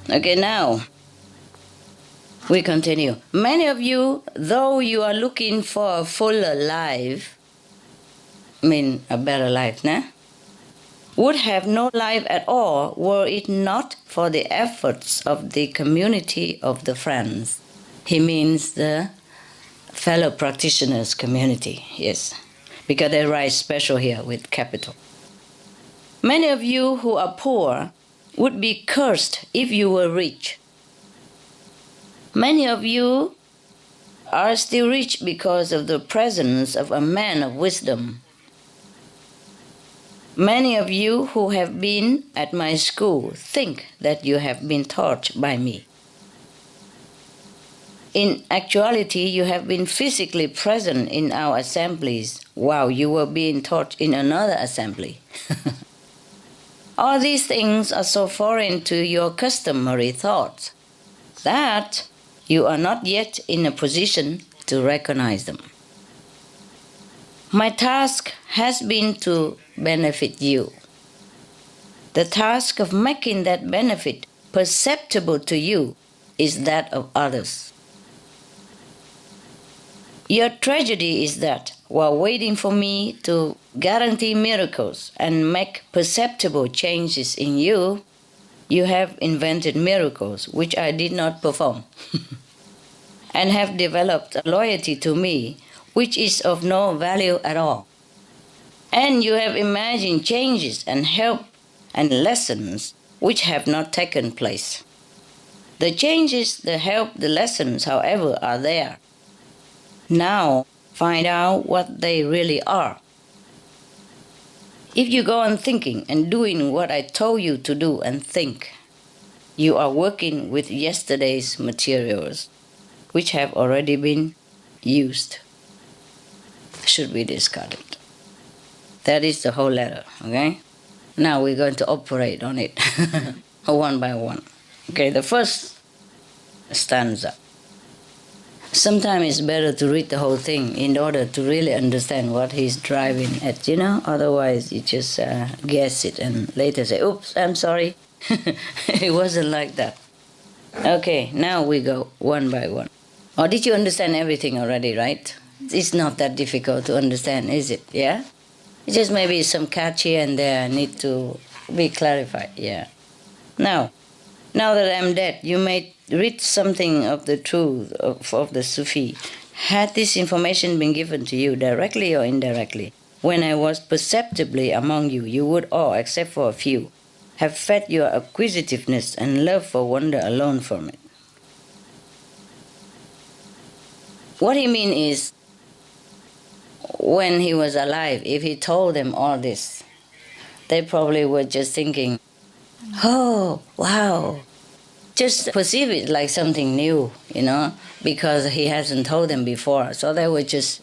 Okay, now we continue. Many of you, though you are looking for a fuller life, a better life, nah? Would have no life at all were it not for the efforts of the community of the friends. He means the fellow practitioners community, yes, because they write special here with capital. Many of you who are poor would be cursed if you were rich. Many of you are still rich because of the presence of a man of wisdom. Many of you who have been at my school think that you have been taught by me. In actuality, you have been physically present in our assemblies while you were being taught in another assembly. All these things are so foreign to your customary thoughts that you are not yet in a position to recognize them. My task has been to benefit you. The task of making that benefit perceptible to you is that of others. Your tragedy is that, while waiting for me to guarantee miracles and make perceptible changes in you, you have invented miracles which I did not perform, and have developed a loyalty to me which is of no value at all. And you have imagined changes and help and lessons which have not taken place. The changes, the help, the lessons, however, are there. Now find out what they really are. If you go on thinking and doing what I told you to do and think, you are working with yesterday's materials, which have already been used. Should be discarded. That is the whole letter, okay? Now we're going to operate on it one by one. Okay, the first stanza. Sometimes it's better to read the whole thing in order to really understand what he's driving at, Otherwise, you just guess it and later say, oops, I'm sorry. It wasn't like that. Okay, now we go one by one. Or did you understand everything already, right? It's not that difficult to understand, is it? Yeah? It's just maybe some catch here and there need to be clarified, yeah. Now that I'm dead, you may read something of the truth of the Sufi. Had this information been given to you directly or indirectly, when I was perceptibly among you, you would all, except for a few, have fed your acquisitiveness and love for wonder alone from it. What he means is, when he was alive, if he told them all this, they probably were just thinking, oh, wow. Just perceive it like something new, because he hasn't told them before. So they would just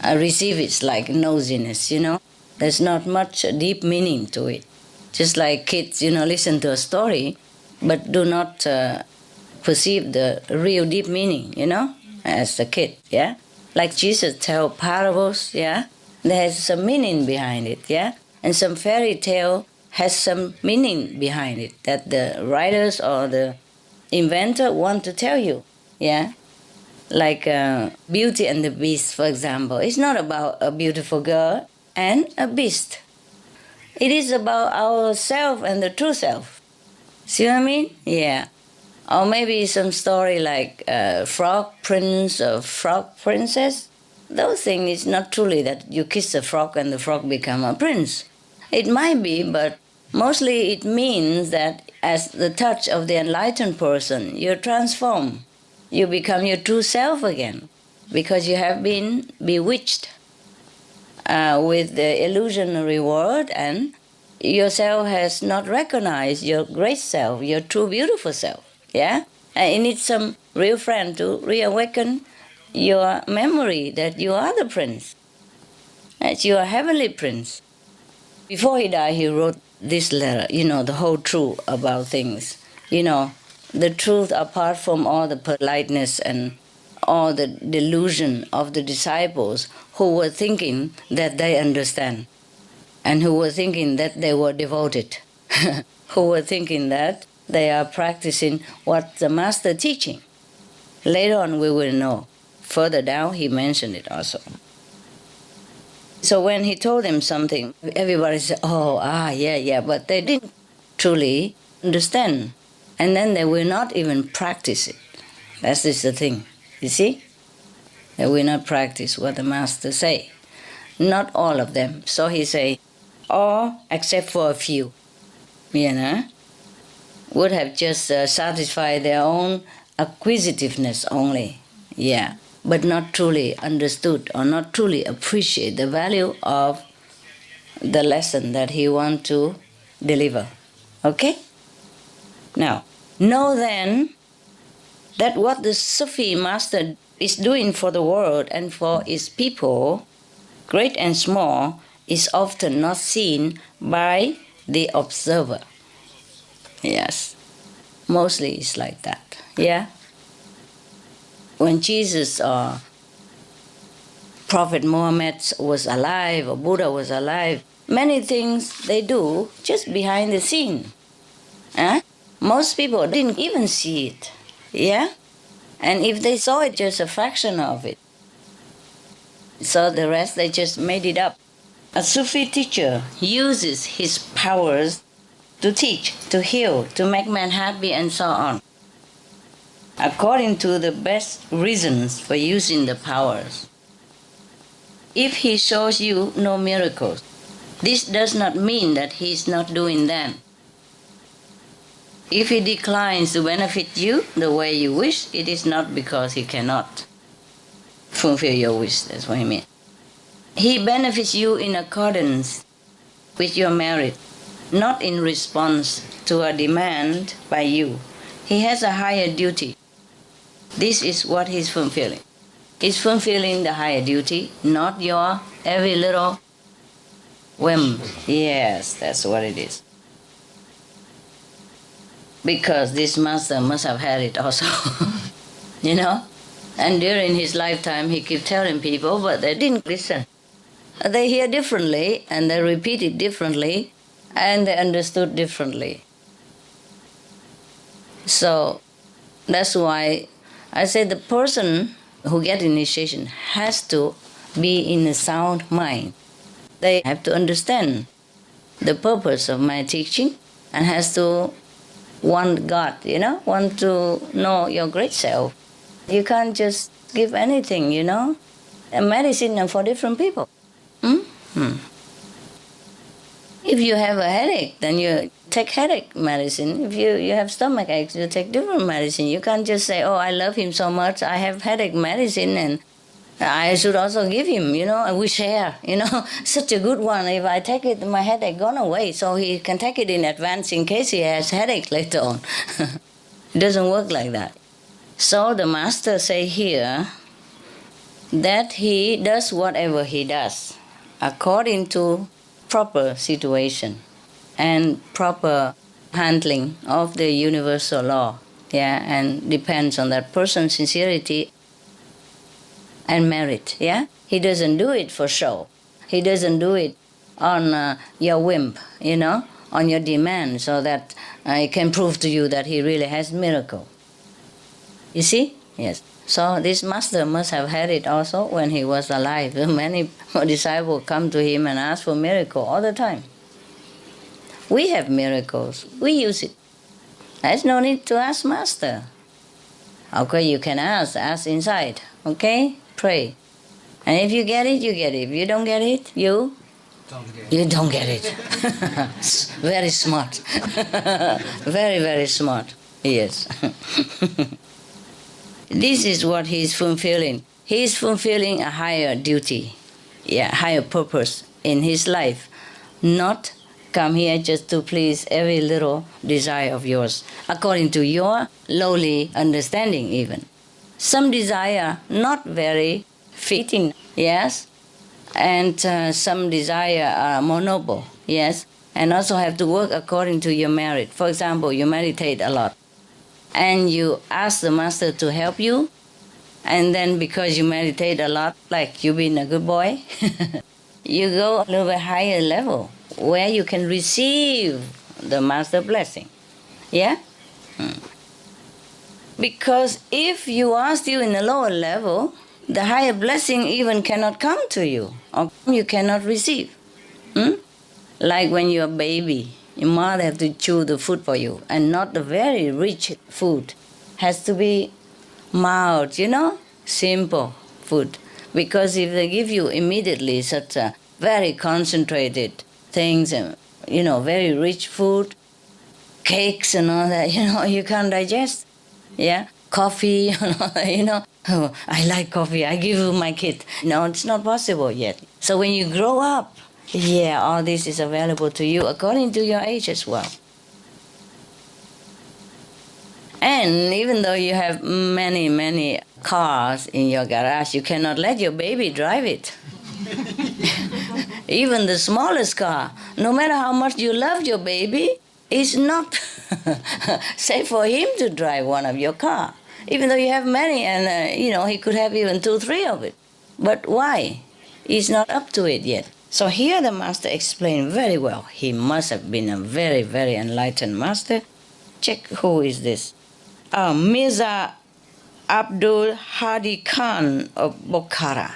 receive it like nosiness, There's not much deep meaning to it. Just like kids, listen to a story, but do not perceive the real deep meaning, as a kid, yeah? Like Jesus tell parables, yeah? There's some meaning behind it, yeah? And some fairy tale has some meaning behind it that the writers or the inventor want to tell you, yeah? Like Beauty and the Beast, for example. It's not about a beautiful girl and a beast. It is about ourself and the true self. See what I mean? Yeah. Or maybe some story like Frog Prince or Frog Princess. Those things is not truly that you kiss a frog and the frog become a prince. It might be, but mostly it means that as the touch of the enlightened person, you're transformed. You become your true self again because you have been bewitched with the illusionary world, and yourself has not recognized your great self, your true beautiful self. Yeah? And you need some real friend to reawaken your memory that you are the prince. That you are heavenly prince. Before he died, he wrote this letter, the whole truth about things. The truth apart from all the politeness and all the delusion of the disciples who were thinking that they understand and who were thinking that they were devoted, who were thinking that they are practicing what the master teaching. Later on we will know. Further down he mentioned it also. So when he told them something, everybody said, yeah, but they didn't truly understand. And then they will not even practice it. That's just the thing, you see? They will not practice what the master say. Not all of them. So he say, all except for a few, would have just satisfied their own acquisitiveness only, but not truly understood or not truly appreciate the value of the lesson that he want to deliver. Okay? Now, know then that what the Sufi master is doing for the world and for its people, great and small, is often not seen by the observer. Yes, mostly it's like that. Yeah? When Jesus or Prophet Muhammad was alive or Buddha was alive, many things they do just behind the scene. Most people didn't even see it. Yeah? And if they saw it, just a fraction of it. So the rest, they just made it up. A Sufi teacher uses his powers to teach, to heal, to make man happy, and so on, according to the best reasons for using the powers. If he shows you no miracles, this does not mean that he is not doing them. If he declines to benefit you the way you wish, it is not because he cannot fulfill your wish. That's what I mean. He benefits you in accordance with your merit, not in response to a demand by you. He has a higher duty. This is what he's fulfilling. He's fulfilling the higher duty, not your every little whim. Yes, that's what it is. Because this master must have had it also, And during his lifetime, he kept telling people, but they didn't listen. They hear differently, and they repeat it differently, and they understood differently. So that's why I say the person who gets initiation has to be in a sound mind. They have to understand the purpose of my teaching and has to want God, want to know your great self. You can't just give anything, A medicine are for different people. If you have a headache, then you take headache medicine. If you have stomach aches, you take different medicine. You can't just say, I love him so much, I have headache medicine and I should also give him, we share, such a good one. If I take it, my headache gone away, so he can take it in advance in case he has headache later on. It doesn't work like that. So the master say here that he does whatever he does according to proper situation and proper handling of the universal law, and depends on that person's sincerity and merit, He doesn't do it for show. He doesn't do it on your whim, on your demand, so that he can prove to you that he really has miracle. You see? Yes. So this master must have had it also when he was alive. Many disciples come to him and ask for miracle all the time. We have miracles. We use it. There's no need to ask master. Okay, you can ask inside. Okay? Pray. And if you get it, you get it. If you don't get it, you don't get it. Very smart. Very, very smart. Yes. This is what he's fulfilling. He's fulfilling a higher duty, higher purpose in his life. Not come here just to please every little desire of yours, according to your lowly understanding even. Some desire not very fitting, yes, and some desire are more noble, yes, and also have to work according to your merit. For example, you meditate a lot, and you ask the master to help you, and then because you meditate a lot, like you've been a good boy, you go a little bit higher level where you can receive the master blessing. Yeah? Because if you are still in a lower level, the higher blessing even cannot come to you, or you cannot receive. Like when you're a baby, your mother has to chew the food for you, and not the very rich food. Has to be mild, simple food. Because if they give you immediately such a very concentrated things, very rich food, cakes and all that, you can't digest. Yeah, coffee, Oh, I like coffee, I give you my kid. No, it's not possible yet. So when you grow up, all this is available to you according to your age as well. And even though you have many, many cars in your garage, you cannot let your baby drive it. Even the smallest car, no matter how much you love your baby, it's not safe for him to drive one of your car. Even though you have many, and he could have even 2, 3 of it. But why? He's not up to it yet. So here the master explained very well. He must have been a very, very enlightened master. Check who is this. Mirza Abdul Hadi Khan of Bokhara.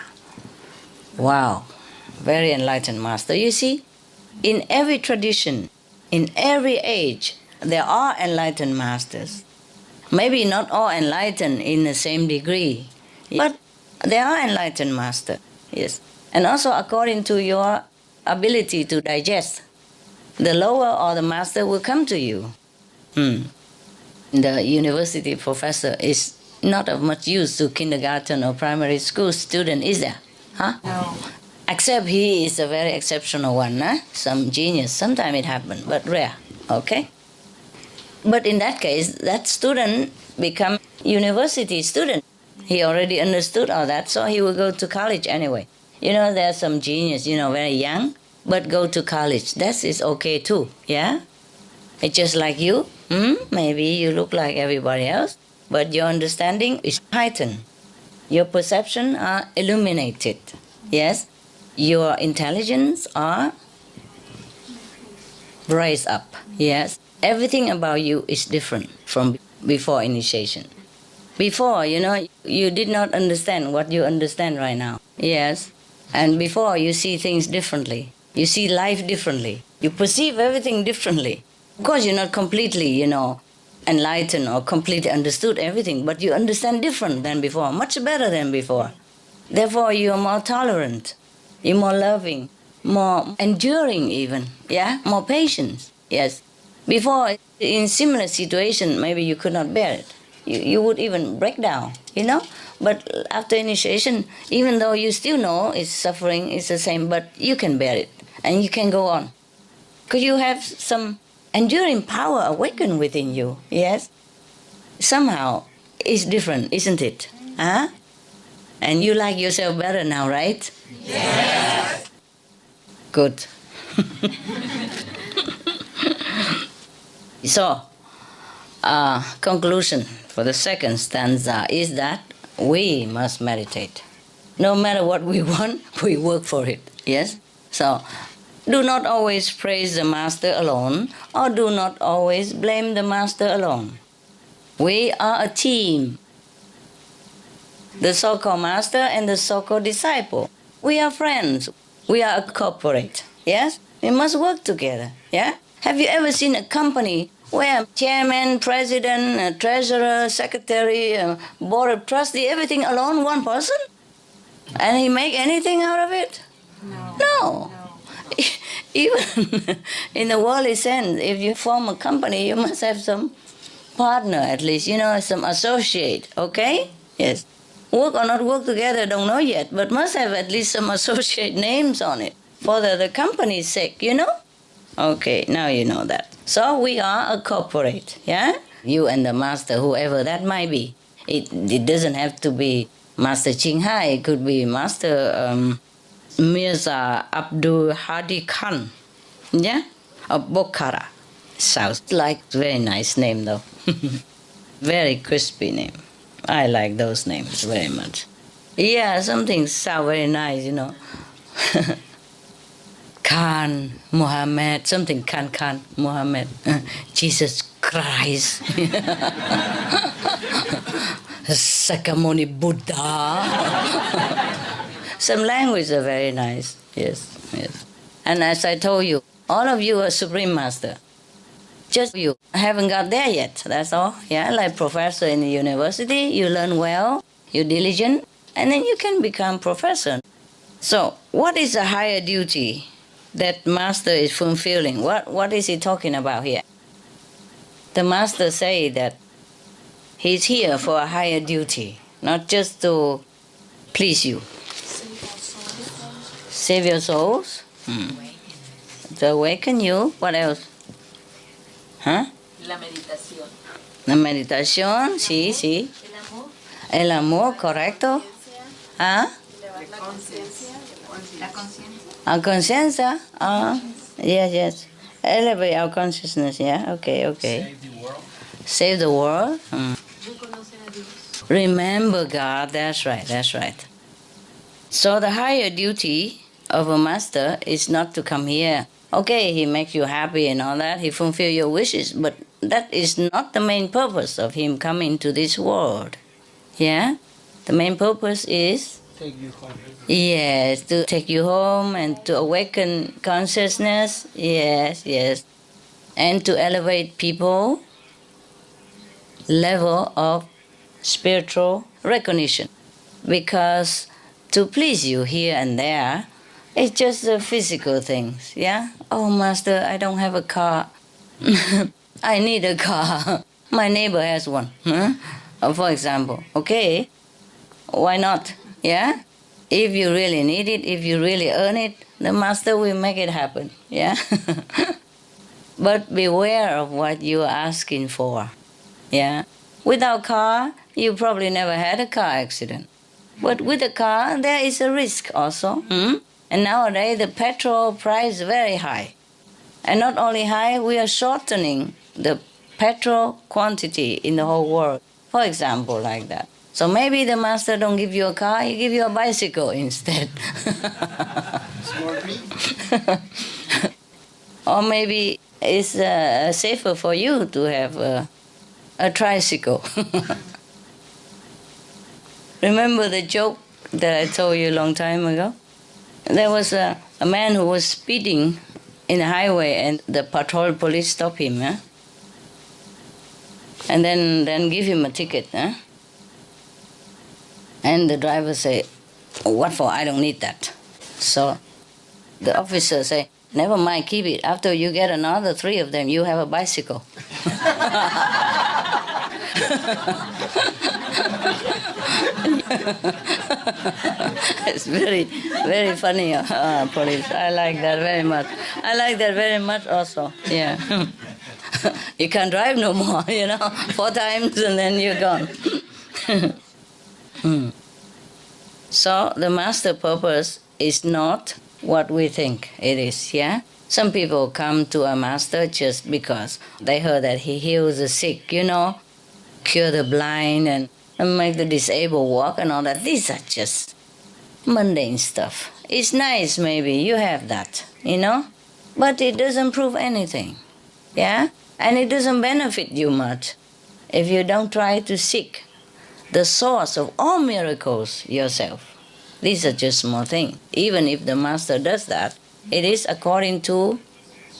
Wow, very enlightened master. You see, in every tradition, in every age, there are enlightened masters. Maybe not all enlightened in the same degree, but there are enlightened masters, yes. And also according to your ability to digest, the lower or the master will come to you. The university professor is not of much use to kindergarten or primary school student, is there? Huh? No. Except he is a very exceptional one, some genius. Sometimes it happens, but rare, okay? But in that case, that student become university student. He already understood all that, so he will go to college anyway. There are some genius, very young, but go to college. That is okay too, yeah? It's just like you. Maybe you look like everybody else, but your understanding is heightened. Your perception are illuminated, yes? Your intelligence are raised up, yes? Everything about you is different from before initiation. Before, you did not understand what you understand right now. Yes. And before, you see things differently. You see life differently. You perceive everything differently. Of course, you're not completely, enlightened or completely understood everything, but you understand different than before, much better than before. Therefore, you are more tolerant. You're more loving, more enduring even, more patience, yes. Before, in similar situation, maybe you could not bear it. You would even break down, But after initiation, even though you still know it's suffering, it's the same, but you can bear it and you can go on. Because you have some enduring power awakened within you, yes? Somehow, it's different, isn't it? Huh? And you like yourself better now, right? Yes. Good. So, conclusion for the second stanza is that we must meditate. No matter what we want, we work for it, yes? So, do not always praise the master alone, or do not always blame the master alone. We are a team. The so-called master and the so-called disciple. We are friends. We are a corporate, yes? We must work together, yeah? Have you ever seen a company where chairman, president, treasurer, secretary, board of trustee, everything alone, one person? And he make anything out of it? No. Even in the worldly sense, if you form a company, you must have some partner at least, some associate, okay? Yes. Work or not work together, don't know yet, but must have at least some associate names on it for the company's sake, Okay, now you know that. So we are a corporate, yeah? You and the master, whoever that might be. It doesn't have to be Master Ching Hai, it could be Master Mirza Abdul Hadi Khan, yeah? Of Bokhara. Sounds like a very nice name though. Very crispy name. I like those names very much. Yeah, something sound very nice, Khan, Muhammad, something Khan, Muhammad, Jesus Christ, Sakamuni Buddha. Some language are very nice. Yes, yes. And as I told you, all of you are Supreme Master. Just you haven't got there yet, that's all. Yeah, like professor in the university, you learn well, you're diligent, and then you can become professor. So, what is a higher duty that Master is fulfilling? What is he talking about here? The Master say that he's here for a higher duty, not just to please you. Save your souls? To awaken you. What else? ¿Ah? La meditación. La meditación, sí, sí. El amor, correcto. ¿Ah? La conciencia. La conciencia. Our conciencia. Yes, yes. Elevate our consciousness, yeah. Okay, okay. Save the world. Save the world. Reconocer a Dios. Remember God, that's right, that's right. So the higher duty of a master is not to come here. Okay, he makes you happy and all that, he fulfills your wishes, but that is not the main purpose of him coming to this world. Yeah? The main purpose is, Take you home. yes, to take you home and to awaken consciousness, yes, yes, and to elevate people level of spiritual recognition. Because to please you here and there, it's just the physical things, yeah? Oh, Master, I don't have a car. I need a car. My neighbor has one, for example. Okay, why not, yeah? If you really need it, if you really earn it, the Master will make it happen, yeah? But beware of what you're asking for, yeah? Without car, you probably never had a car accident. But with a car, there is a risk also. And nowadays, the petrol price is very high. And not only high, we are shortening the petrol quantity in the whole world. For example, like that. So maybe the Master don't give you a car, he give you a bicycle instead. Or maybe it's safer for you to have a tricycle. Remember the joke that I told you a long time ago? There was a man who was speeding in the highway and the patrol police stopped him. And then give him a ticket. And the driver said, what for? I don't need that. So the officer said, never mind, keep it. After you get another 3 of them, you have a bicycle. It's very, very funny, police. I like that very much. I like that very much also, yeah. You can't drive no more, 4 times and then you're gone. So the Master purpose is not what we think it is, yeah? Some people come to a Master just because they heard that he heals the sick, cure the blind and make the disabled walk and all that. These are just mundane stuff. It's nice maybe, you have that, but it doesn't prove anything, yeah? And it doesn't benefit you much if you don't try to seek the source of all miracles yourself. These are just small things. Even if the Master does that, it is according to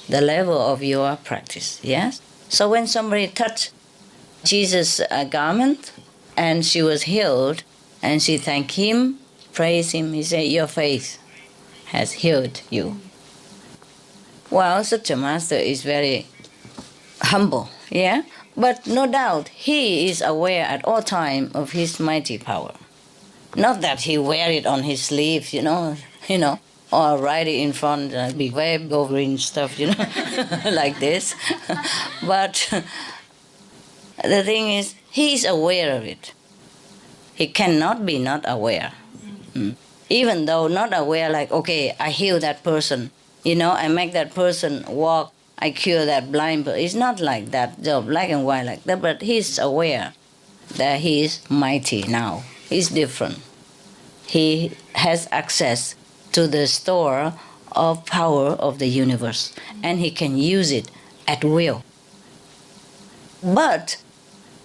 the level of your practice, yes? So when somebody touched Jesus' garment and she was healed, and she thanked him, praised him, he said, your faith has healed you. Well, such a Master is very humble, yeah? But no doubt, he is aware at all times of his mighty power. Not that he wear it on his sleeve, or write it in front, big web over and stuff, like this. But the thing is, he is aware of it. He cannot be not aware. Even though not aware, like, okay, I heal that person, I make that person walk, I cure that blind person. It's not like that, so black and white like that, but he's aware that he is mighty now. He's different. He has access to the store of power of the universe, and he can use it at will. but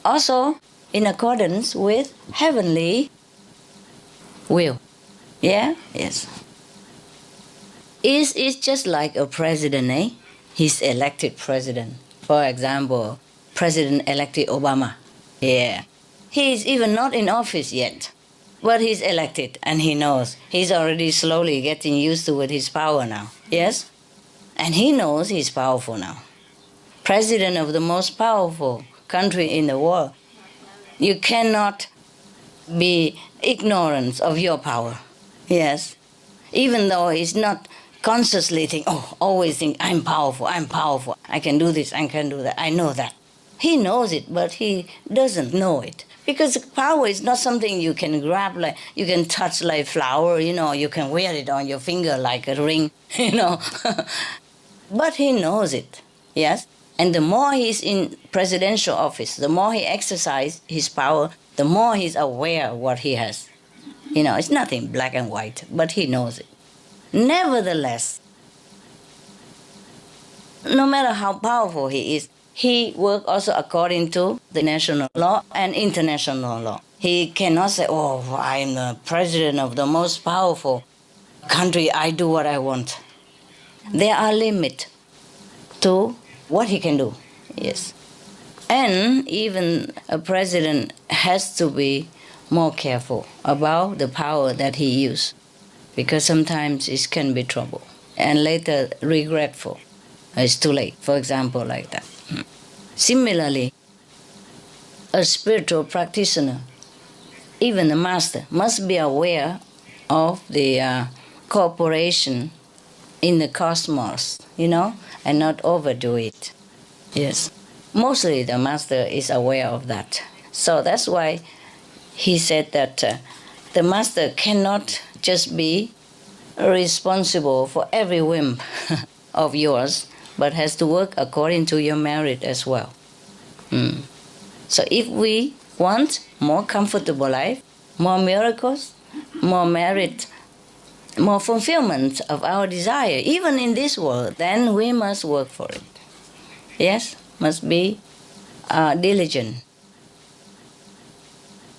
also in accordance with heavenly will. Yeah? Yes. It's just like a president, eh? He's elected president. For example, President-elected Obama. Yeah. He is even not in office yet, but he's elected and he knows. He's already slowly getting used to with his power now. Yes? And he knows he's powerful now. President of the most powerful country in the world. You cannot be ignorant of your power. Yes? Even though he's not consciously always think, I'm powerful, I can do this, I can do that, I know that. He knows it, but he doesn't know it. Because power is not something you can grab, like you can touch like flower, you can wear it on your finger like a ring, But he knows it, yes? And the more he's in presidential office, the more he exercises his power, the more he's aware of what he has. It's nothing black and white, but he knows it. Nevertheless, no matter how powerful he is, he works also according to the national law and international law. He cannot say, I'm the president of the most powerful country, I do what I want. There are limits to what he can do, yes. And even a president has to be more careful about the power that he uses, because sometimes it can be trouble and later regretful. It's too late, for example, like that. Similarly, a spiritual practitioner, even a master, must be aware of the cooperation in the cosmos, and not overdo it. Yes. Mostly the master is aware of that. So that's why he said that the master cannot just be responsible for every whim of yours, but has to work according to your merit as well. So if we want more comfortable life, more miracles, more merit, more fulfillment of our desire, even in this world, then we must work for it. Yes, must be diligent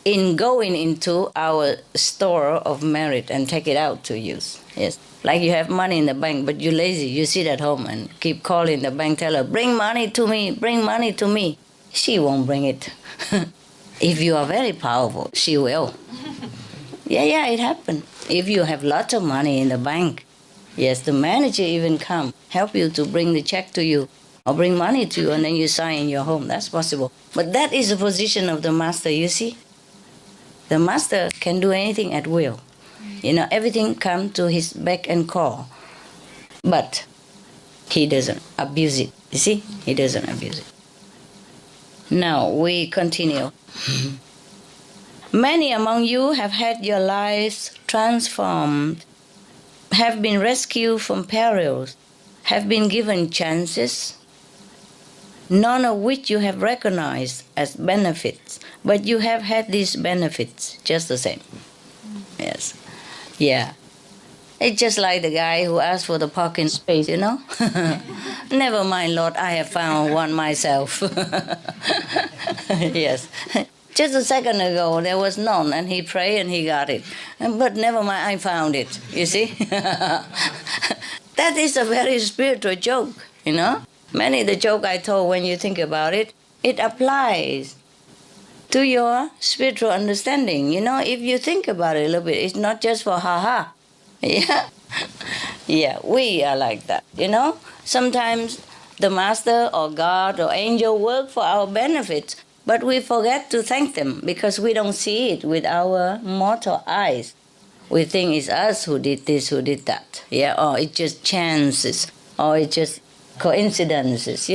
in going into our store of merit and take it out to use. Yes, like you have money in the bank, but you're lazy. You sit at home and keep calling the bank teller, bring money to me, bring money to me. She won't bring it. If you are very powerful, she will. Yeah, it happened. If you have lots of money in the bank, yes, the manager even come, help you to bring the check to you, or bring money to you, and then you sign in your home. That's possible. But that is the position of the master, you see. The master can do anything at will. Everything comes to his beck and call. But he doesn't abuse it. You see? He doesn't abuse it. Now we continue. Many among you have had your lives transformed, have been rescued from perils, have been given chances, none of which you have recognized as benefits, but you have had these benefits just the same. Yes. Yeah. It's just like the guy who asked for the parking space, Never mind, Lord, I have found one myself. Yes. Just a second ago, there was none, and he prayed and he got it. But never mind, I found it, you see? That is a very spiritual joke, Many of the joke I told, when you think about it, it applies to your spiritual understanding. If you think about it a little bit, it's not just for ha-ha. Yeah? Yeah, we are like that, Sometimes the master or God or angel work for our benefits, but we forget to thank them because we don't see it with our mortal eyes. We think it's us who did this, who did that. Yeah, or it's just chances, or it's just coincidences,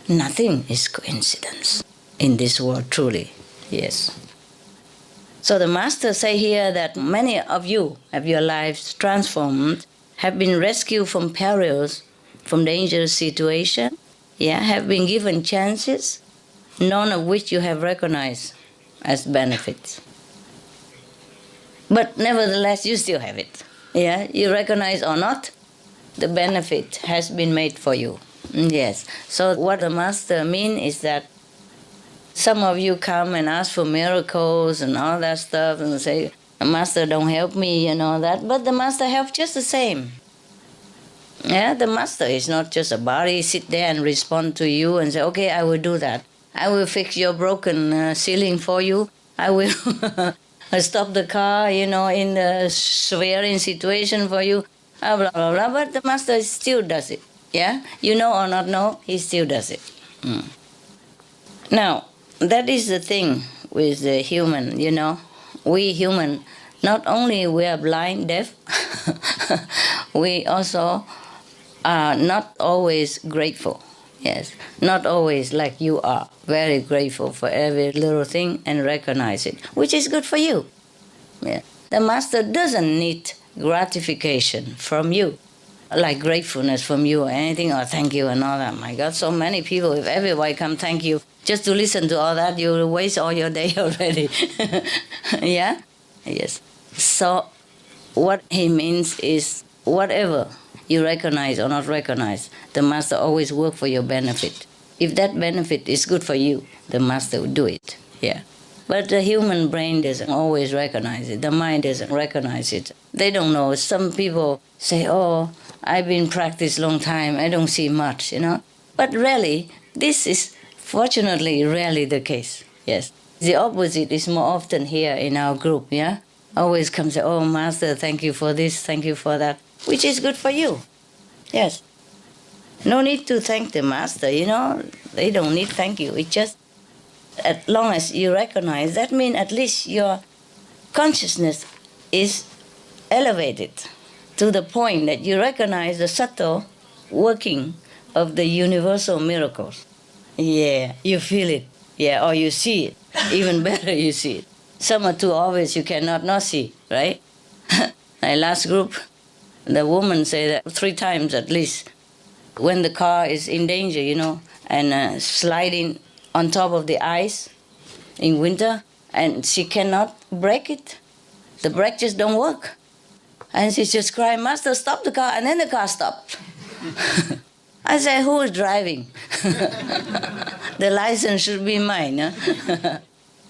Nothing is coincidence in this world, truly. Yes. So the master say here that many of you have your lives transformed, have been rescued from perils, from dangerous situations, have been given chances, none of which you have recognized as benefits. But nevertheless, you still have it. You recognize or not, the benefit has been made for you. Yes. So what the master means is that Some of you come and ask for miracles and all that stuff and say, Master, don't help me and all that. But the Master helps just the same. Yeah, the Master is not just a body, sit there and respond to you and say, okay, I will do that. I will fix your broken ceiling for you. I will stop the car, in the swearing situation for you, blah, blah, blah. But the Master still does it. Yeah? You know or not know, he still does it. Now, that is the thing with the human, We human, not only we are blind, deaf, we also are not always grateful. Yes, not always like you are, very grateful for every little thing and recognize it, which is good for you. Yeah. The Master doesn't need gratification from you, like gratefulness from you or anything, or thank you and all that. My God, so many people, if everybody come thank you, just to listen to all that, you will waste all your day already. Yeah? Yes. So what he means is whatever you recognize or not recognize, the Master always work for your benefit. If that benefit is good for you, the Master will do it. Yeah. But the human brain doesn't always recognize it. The mind doesn't recognize it. They don't know. Some people say, oh, I've been practiced long time, I don't see much, But really, this is fortunately rarely the case. Yes. The opposite is more often here in our group, yeah? Always come say, oh, Master, thank you for this, thank you for that, which is good for you. Yes. No need to thank the Master, They don't need thank you. It's just, as long as you recognize, that means at least your consciousness is elevated to the point that you recognize the subtle working of the universal miracles. Yeah, you feel it. Yeah, or you see it. Even better, you see it. Some are too obvious, you cannot not see, right? My last group, the woman said that 3 times at least, when the car is in danger, and sliding on top of the ice in winter, and she cannot brake it. The brake just don't work. And she just cried, Master, stop the car, and then the car stopped. I said, who is driving? The license should be mine. Huh?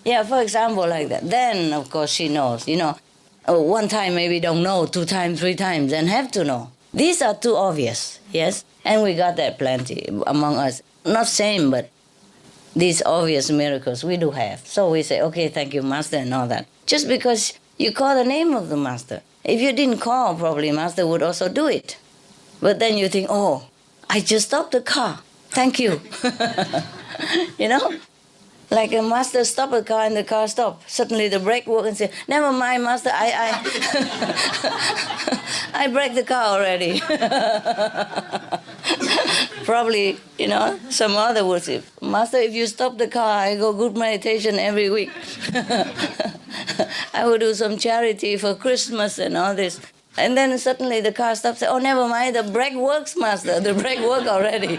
Yeah, for example, like that. Then, of course, she knows, 1 time maybe don't know, 2 times, 3 times, and have to know. These are too obvious, yes? And we got that plenty among us. Not same, but these obvious miracles we do have. So we say, okay, thank you, Master, and all that. Just because you call the name of the Master. If you didn't call, probably Master would also do it. But then you think, oh, I just stopped the car. Thank you. Like a Master stopped a car and the car stopped. Suddenly the brake worked and said, never mind, Master, I I braked the car already. Probably, some other would say, Master, if you stop the car, I go good meditation every week. I will do some charity for Christmas and all this. And then suddenly the car stops. Oh, never mind, the brake works, Master. The brake worked already.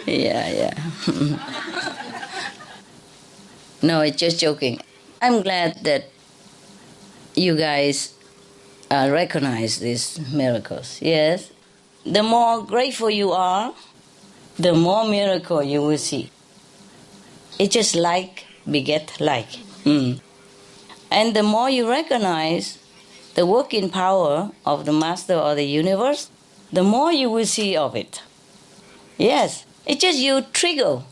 Yeah. No, it's just joking. I'm glad that you guys recognize these miracles. Yes. The more grateful you are, the more miracle you will see. It's just like beget like. And the more you recognize the working power of the Master or the universe, the more you will see of it. Yes, it's just you trigger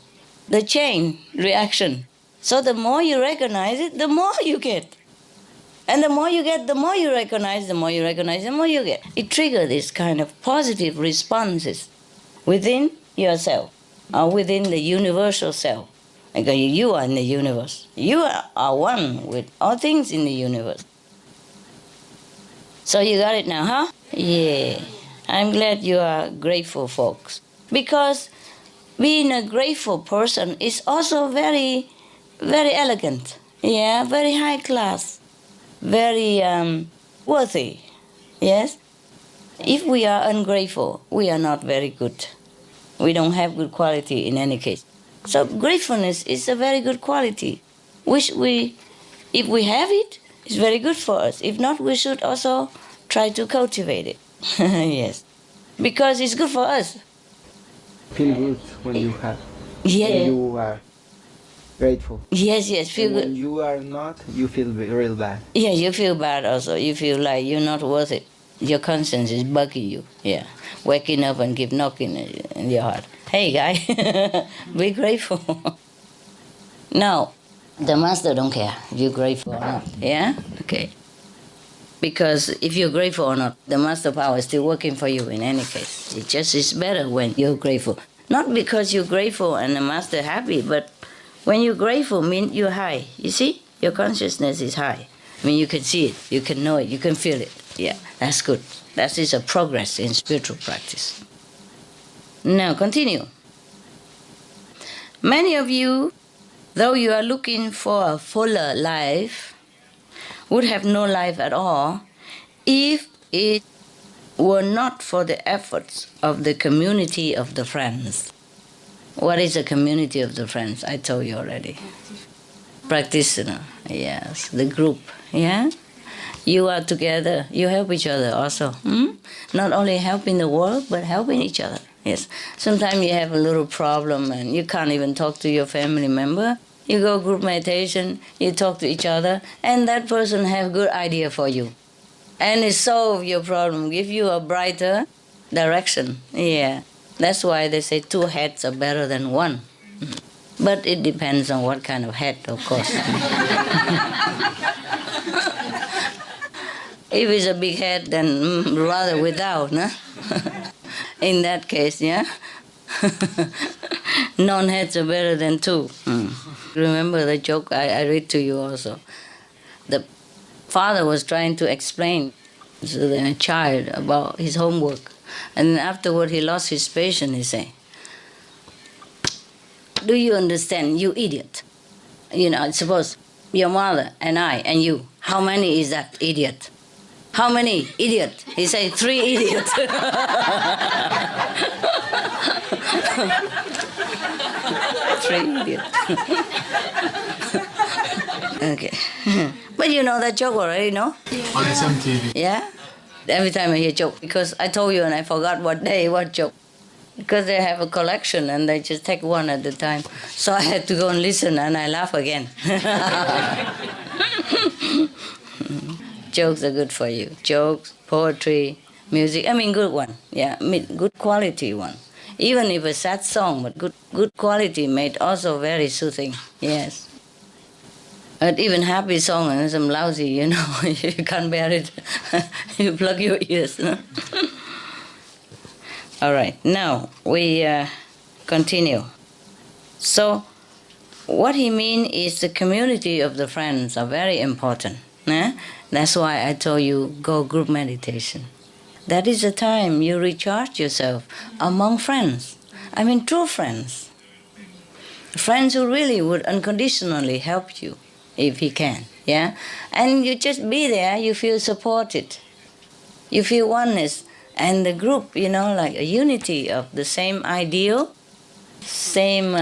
the chain reaction. So the more you recognize it, the more you get. And the more you get, the more you recognize, the more you recognize, the more you get. It triggers this kind of positive responses within yourself or within the universal self. Because you are in the universe. You are one with all things in the universe. So you got it now, huh? Yeah. I'm glad you are grateful, folks. Because being a grateful person is also very, very elegant. Yeah, very high class. Very worthy. Yes? If we are ungrateful, we are not very good. We don't have good quality in any case. So gratefulness is a very good quality, which if we have it, it's very good for us. If not, we should also try to cultivate it. Yes, because it's good for us. Feel good when you have. Yeah. And you are grateful. Yes, feel And good. when you are not, you feel real bad. Yeah, you feel bad also. You feel like you're not worth it. Your conscience is bugging you. Yeah, waking up and keep knocking in your heart. Hey, guy, be grateful. Now, the master don't care if you're grateful or not. Yeah? Okay. Because if you're grateful or not, the master power is still working for you in any case. It just is better when you're grateful. Not because you're grateful and the master happy, but when you're grateful means you're high. You see? Your consciousness is high. I mean, you can see it, you can know it, you can feel it. Yeah, that's good. That is a progress in spiritual practice. Now, continue. Many of you, though you are looking for a fuller life, would have no life at all if it were not for the efforts of the community of the friends. What is a community of the friends? I told you already. Practitioner, yes, the group, yeah? You are together, you help each other also. Not only helping the world, but helping each other, yes. Sometimes you have a little problem and you can't even talk to your family member. You go group meditation, you talk to each other, and that person have good idea for you. And it solve your problem, give you a brighter direction, yeah. That's why they say 2 heads are better than 1. But it depends on what kind of head, of course. If it's a big head, then rather without, no? In that case, yeah? Non-heads are better than 2. Remember the joke I read to you also. The father was trying to explain to the child about his homework. And afterward he lost his patience, he said, "Do you understand, you idiot? You know, suppose your mother and I and you, how many is that idiot? How many? Idiot." He said, 3 idiots. 3 idiots. Okay. But you know that joke already, no? On SMTV. Yeah? Every time I hear joke, because I told you and I forgot what day, what joke. Because they have a collection and they just take one at a time. So I had to go and listen and I laugh again. Jokes are good for you. Jokes, poetry, music. I mean, good one. Yeah, I mean, good quality one. Even if a sad song, but good quality made also very soothing. Yes. But even happy song and some lousy, you know, you can't bear it. You plug your ears. No? All right, now we continue. So, what he means is the community of the friends are very important. That's why I told you go group meditation. That is the time you recharge yourself among friends. I mean, true friends. Friends who really would unconditionally help you if he can. Yeah, and you just be there. You feel supported. You feel oneness. And the group, you know, like a unity of the same ideal, same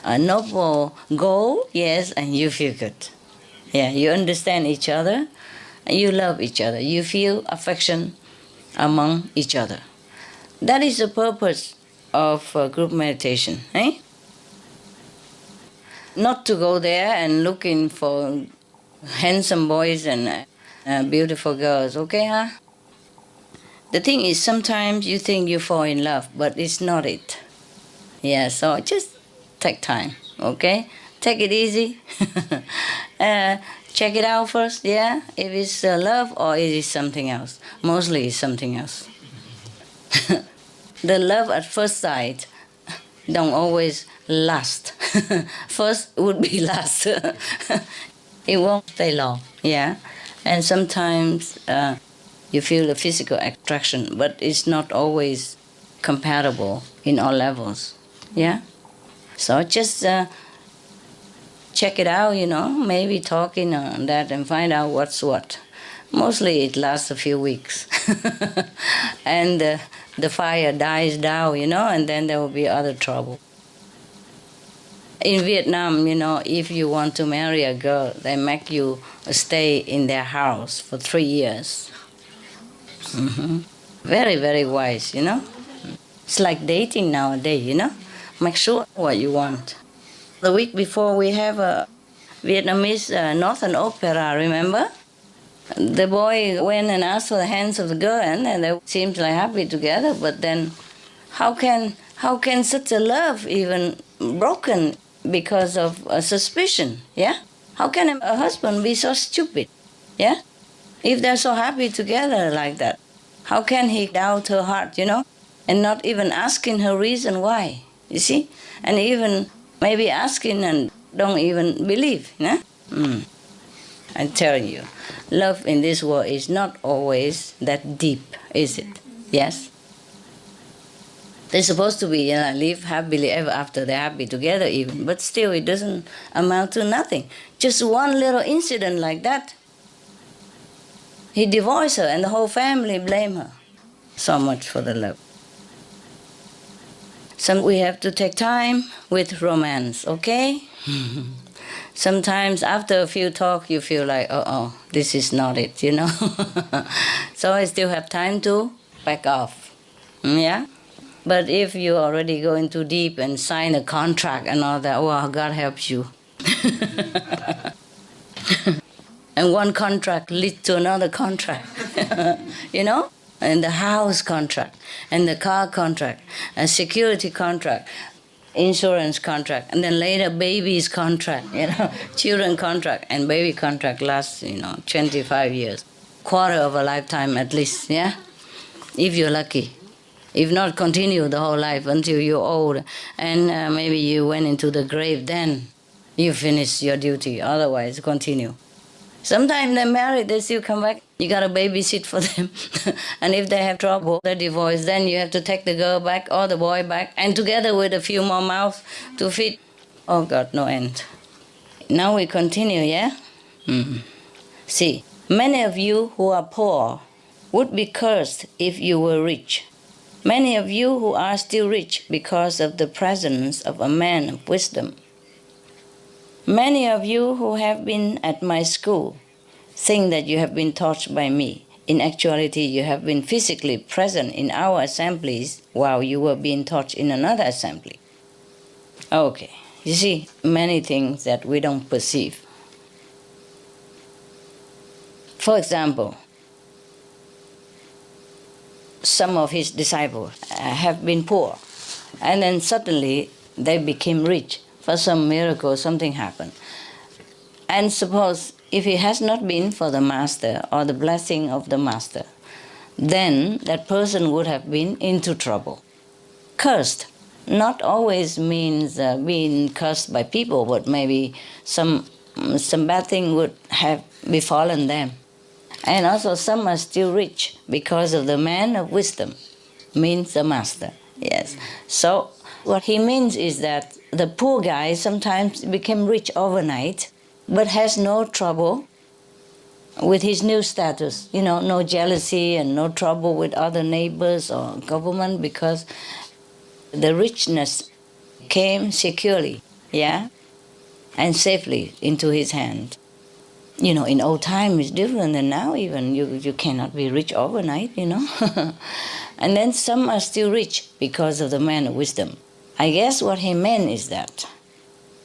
noble goal, yes, and you feel good. Yeah, you understand each other, and you love each other. You feel affection among each other. That is the purpose of group meditation, eh? Not to go there and looking for handsome boys and beautiful girls, okay, huh? The thing is, sometimes you think you fall in love, but it's not it. Yeah, so just take time, okay? Take it easy. Check it out first, yeah? If it's love or it is something else. Mostly it's something else. The love at first sight don't always last. First would be last. It won't stay long, yeah? And sometimes you feel the physical attraction, but it's not always compatible in all levels. Yeah? So just check it out, you know, maybe talking on that and find out what's what. Mostly it lasts a few weeks. And the fire dies down, you know, and then there will be other trouble. In Vietnam, you know, if you want to marry a girl, they make you stay in their house for 3 years. Very, very wise, you know. It's like dating nowadays, you know. Make sure what you want. The week before we have a Vietnamese Northern Opera, remember? The boy went and asked for the hands of the girl, and they seemed like happy together. But then, how can such a love even broken because of a suspicion? Yeah, how can a husband be so stupid? Yeah, if they're so happy together like that, how can he doubt her heart? And not even asking her reason why. You see, and even maybe asking and don't even believe. Yeah. I tell you, love in this world is not always that deep, is it? Yes? They're supposed to be live happily ever after, they're happy together even, but still it doesn't amount to nothing. Just one little incident like that, he divorced her and the whole family blame her. So much for the love. So we have to take time with romance, okay? Sometimes after a few talk, you feel like, oh, this is not it, So I still have time to back off, yeah? But if you already go into deep and sign a contract and all that, well, God helps you. And one contract leads to another contract, And the house contract, and the car contract, a security contract, insurance contract, and then later baby's contract, children contract, and baby contract lasts, 25 years, quarter of a lifetime at least, yeah? If you're lucky. If not, continue the whole life until you're old, and maybe you went into the grave, then you finish your duty, otherwise continue. Sometimes they're married, they still come back. You got to babysit for them. And if they have trouble, they divorce, then you have to take the girl back or the boy back, and together with a few more mouths to feed. Oh God, no end. Now we continue, yeah? See, many of you who are poor would be cursed if you were rich. Many of you who are still rich because of the presence of a man of wisdom. Many of you who have been at my school think that you have been taught by me. In actuality, you have been physically present in our assemblies while you were being taught in another assembly. Okay, you see, many things that we don't perceive. For example, some of his disciples have been poor, and then suddenly they became rich. For some miracle, something happened. And suppose if it has not been for the master or the blessing of the master, then that person would have been into trouble. Cursed not always means being cursed by people, but maybe some bad thing would have befallen them. And also some are still rich because of the man of wisdom, means the master. Yes. So what he means is that the poor guy sometimes became rich overnight, but has no trouble with his new status. No jealousy and no trouble with other neighbors or government, because the richness came securely, yeah, and safely into his hand. In old time it's different than now even. You cannot be rich overnight, And then some are still rich because of the man of wisdom. I guess what he meant is that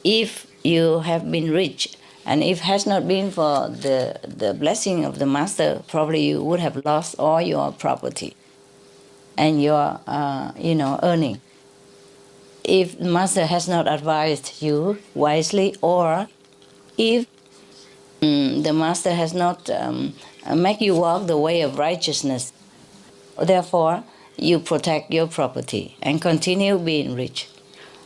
if you have been rich, and if it has not been for the blessing of the master, probably you would have lost all your property and your, earning. If the master has not advised you wisely, or if the master has not make you walk the way of righteousness, therefore you protect your property and continue being rich.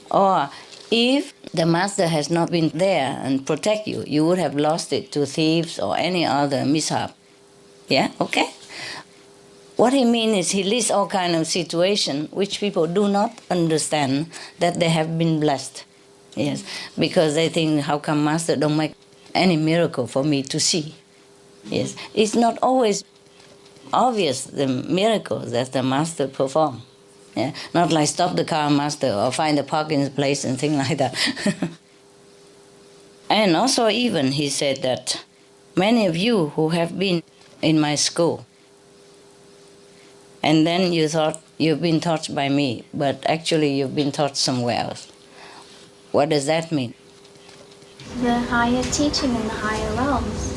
Or if the master has not been there and protect you, you would have lost it to thieves or any other mishap. Yeah, okay? What he means is he lists all kinds of situations which people do not understand that they have been blessed. Yes, because they think, how come master don't make any miracle for me to see? Yes, it's not always obvious, the miracles that the master perform. Yeah? Not like stop the car, master, or find a parking place and things like that. And also even he said that many of you who have been in my school, and then you thought you've been taught by me, but actually you've been taught somewhere else. What does that mean? The higher teaching in the higher realms.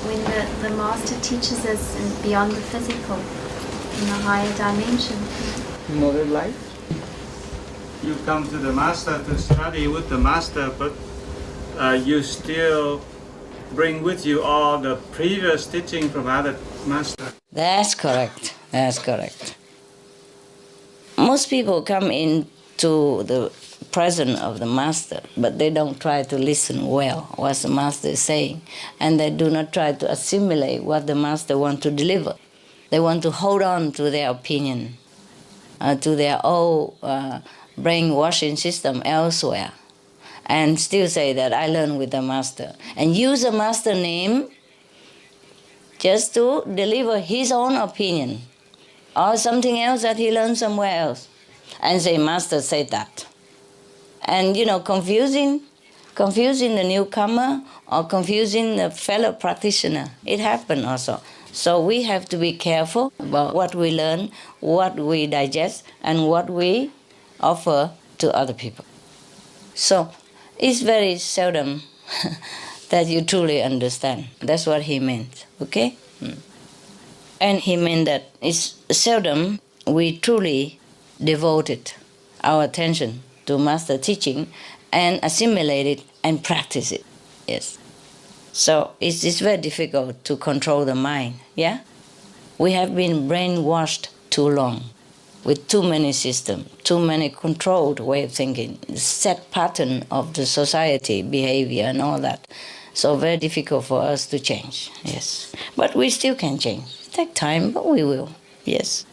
When the master teaches us beyond the physical, in the higher dimension. Another life? You come to the master to study with the master, but you still bring with you all the previous teaching from other masters. That's correct. That's correct. Most people come into the presence of the master, but they don't try to listen well what the master is saying, and they do not try to assimilate what the master wants to deliver. They want to hold on to their opinion, to their old brainwashing system elsewhere, and still say that I learned with the master, and use the master name just to deliver his own opinion or something else that he learned somewhere else, and say, Master said that. And, confusing the newcomer or confusing the fellow practitioner. It happened also. So we have to be careful about what we learn, what we digest, and what we offer to other people. So it's very seldom that you truly understand. That's what he meant, okay? And he meant that it's seldom we truly devoted our attention to master teaching and assimilate it and practice it, yes. So it's very difficult to control the mind, yeah? We have been brainwashed too long with too many systems, too many controlled way of thinking, set pattern of the society, behavior and all that. So very difficult for us to change, yes. But we still can change. It takes time, but we will, yes.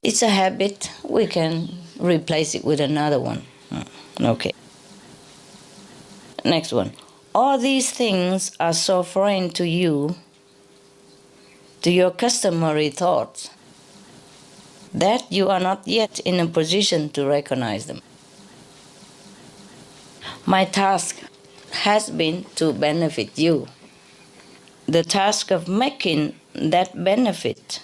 It's a habit, we can replace it with another one. Okay. Next one. All these things are so foreign to you, to your customary thoughts, that you are not yet in a position to recognize them. My task has been to benefit you. The task of making that benefit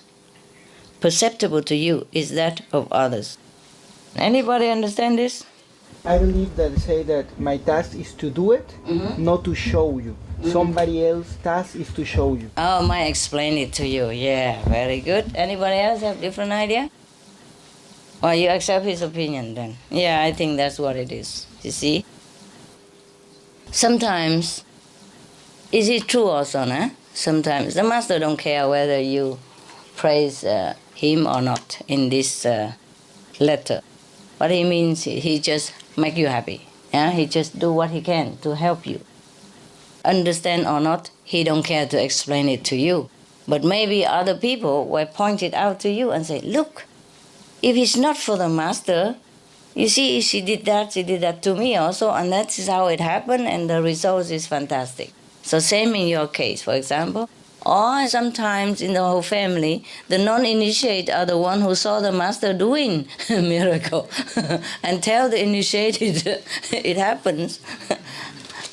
perceptible to you is that of others. Anybody understand this? I believe that say that my task is to do it, not to show you. Somebody else's task is to show you. Oh, I explain it to you. Yeah, very good. Anybody else have different idea? Or you accept his opinion then? Yeah, I think that's what it is. You see? Sometimes, is it true also, no? Sometimes the master don't care whether you praise him or not in this letter. What he means, he just make you happy. Yeah? He just do what he can to help you. Understand or not, he don't care to explain it to you. But maybe other people will point it out to you and say, look, if it's not for the master, you see, she did that to me also, and that is how it happened, and the result is fantastic. So same in your case, for example. Or sometimes in the whole family, the non-initiate are the one who saw the master doing a miracle and tell the initiated it happens.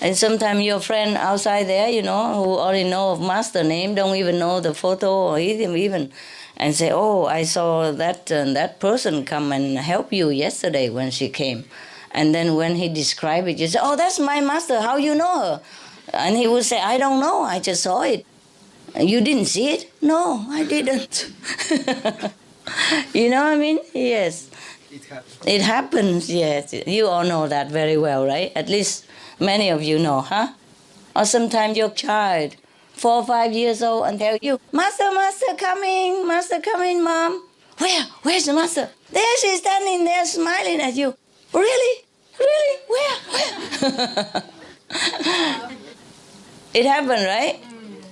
And sometimes your friend outside there, who already know of master name, don't even know the photo or even, and say, oh, I saw that person come and help you yesterday when she came. And then when he described it, you say, oh, that's my master, how you know her? And he would say, I don't know, I just saw it. You didn't see it? No, I didn't. You know what I mean? Yes. It happens. It happens, yes. You all know that very well, right? At least many of you know, huh? Or sometimes your child, 4 or 5 years old, and tell you, Master coming, Mom. Where's the master? There she's standing there smiling at you. Really? Where? It happened, right?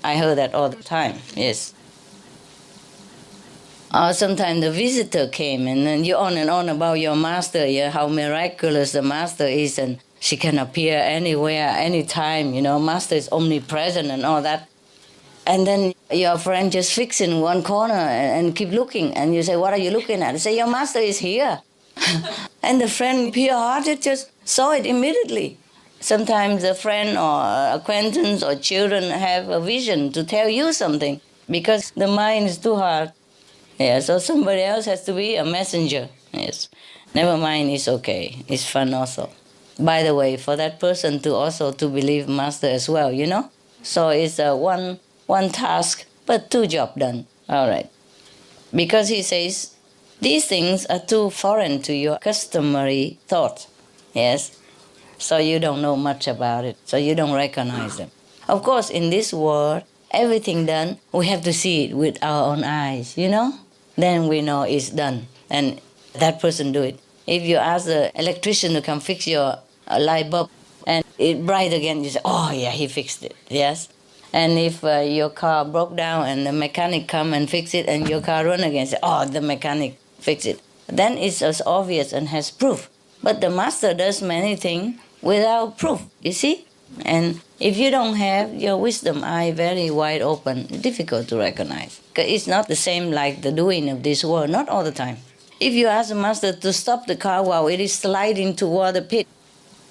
I heard that all the time, yes. Or sometimes the visitor came and then you on and on about your master, yeah, how miraculous the master is, and she can appear anywhere, anytime, master is omnipresent and all that. And then your friend just fix in one corner and keep looking, and you say, what are you looking at? You say, your master is here. And the friend, pure-hearted, just saw it immediately. Sometimes a friend or acquaintance or children have a vision to tell you something because the mind is too hard. Yeah, so somebody else has to be a messenger. Yes. Never mind, it's okay. It's fun also. By the way, for that person to also to believe master as well, you know? So it's one task, but 2 jobs done. All right. Because he says, these things are too foreign to your customary thought. Yes? So you don't know much about it. So you don't recognize them. Of course, in this world, everything done, we have to see it with our own eyes, you know? Then we know it's done. And that person do it. If you ask the electrician to come fix your light bulb and it bright again, you say, oh yeah, he fixed it. Yes? And if your car broke down and the mechanic come and fix it and your car run again, say, oh, the mechanic fixed it. Then it's as obvious and has proof. But the master does many things without proof, you see? And if you don't have your wisdom eye very wide open, it's difficult to recognize. Because it's not the same like the doing of this world, not all the time. If you ask the master to stop the car while it is sliding toward the pit,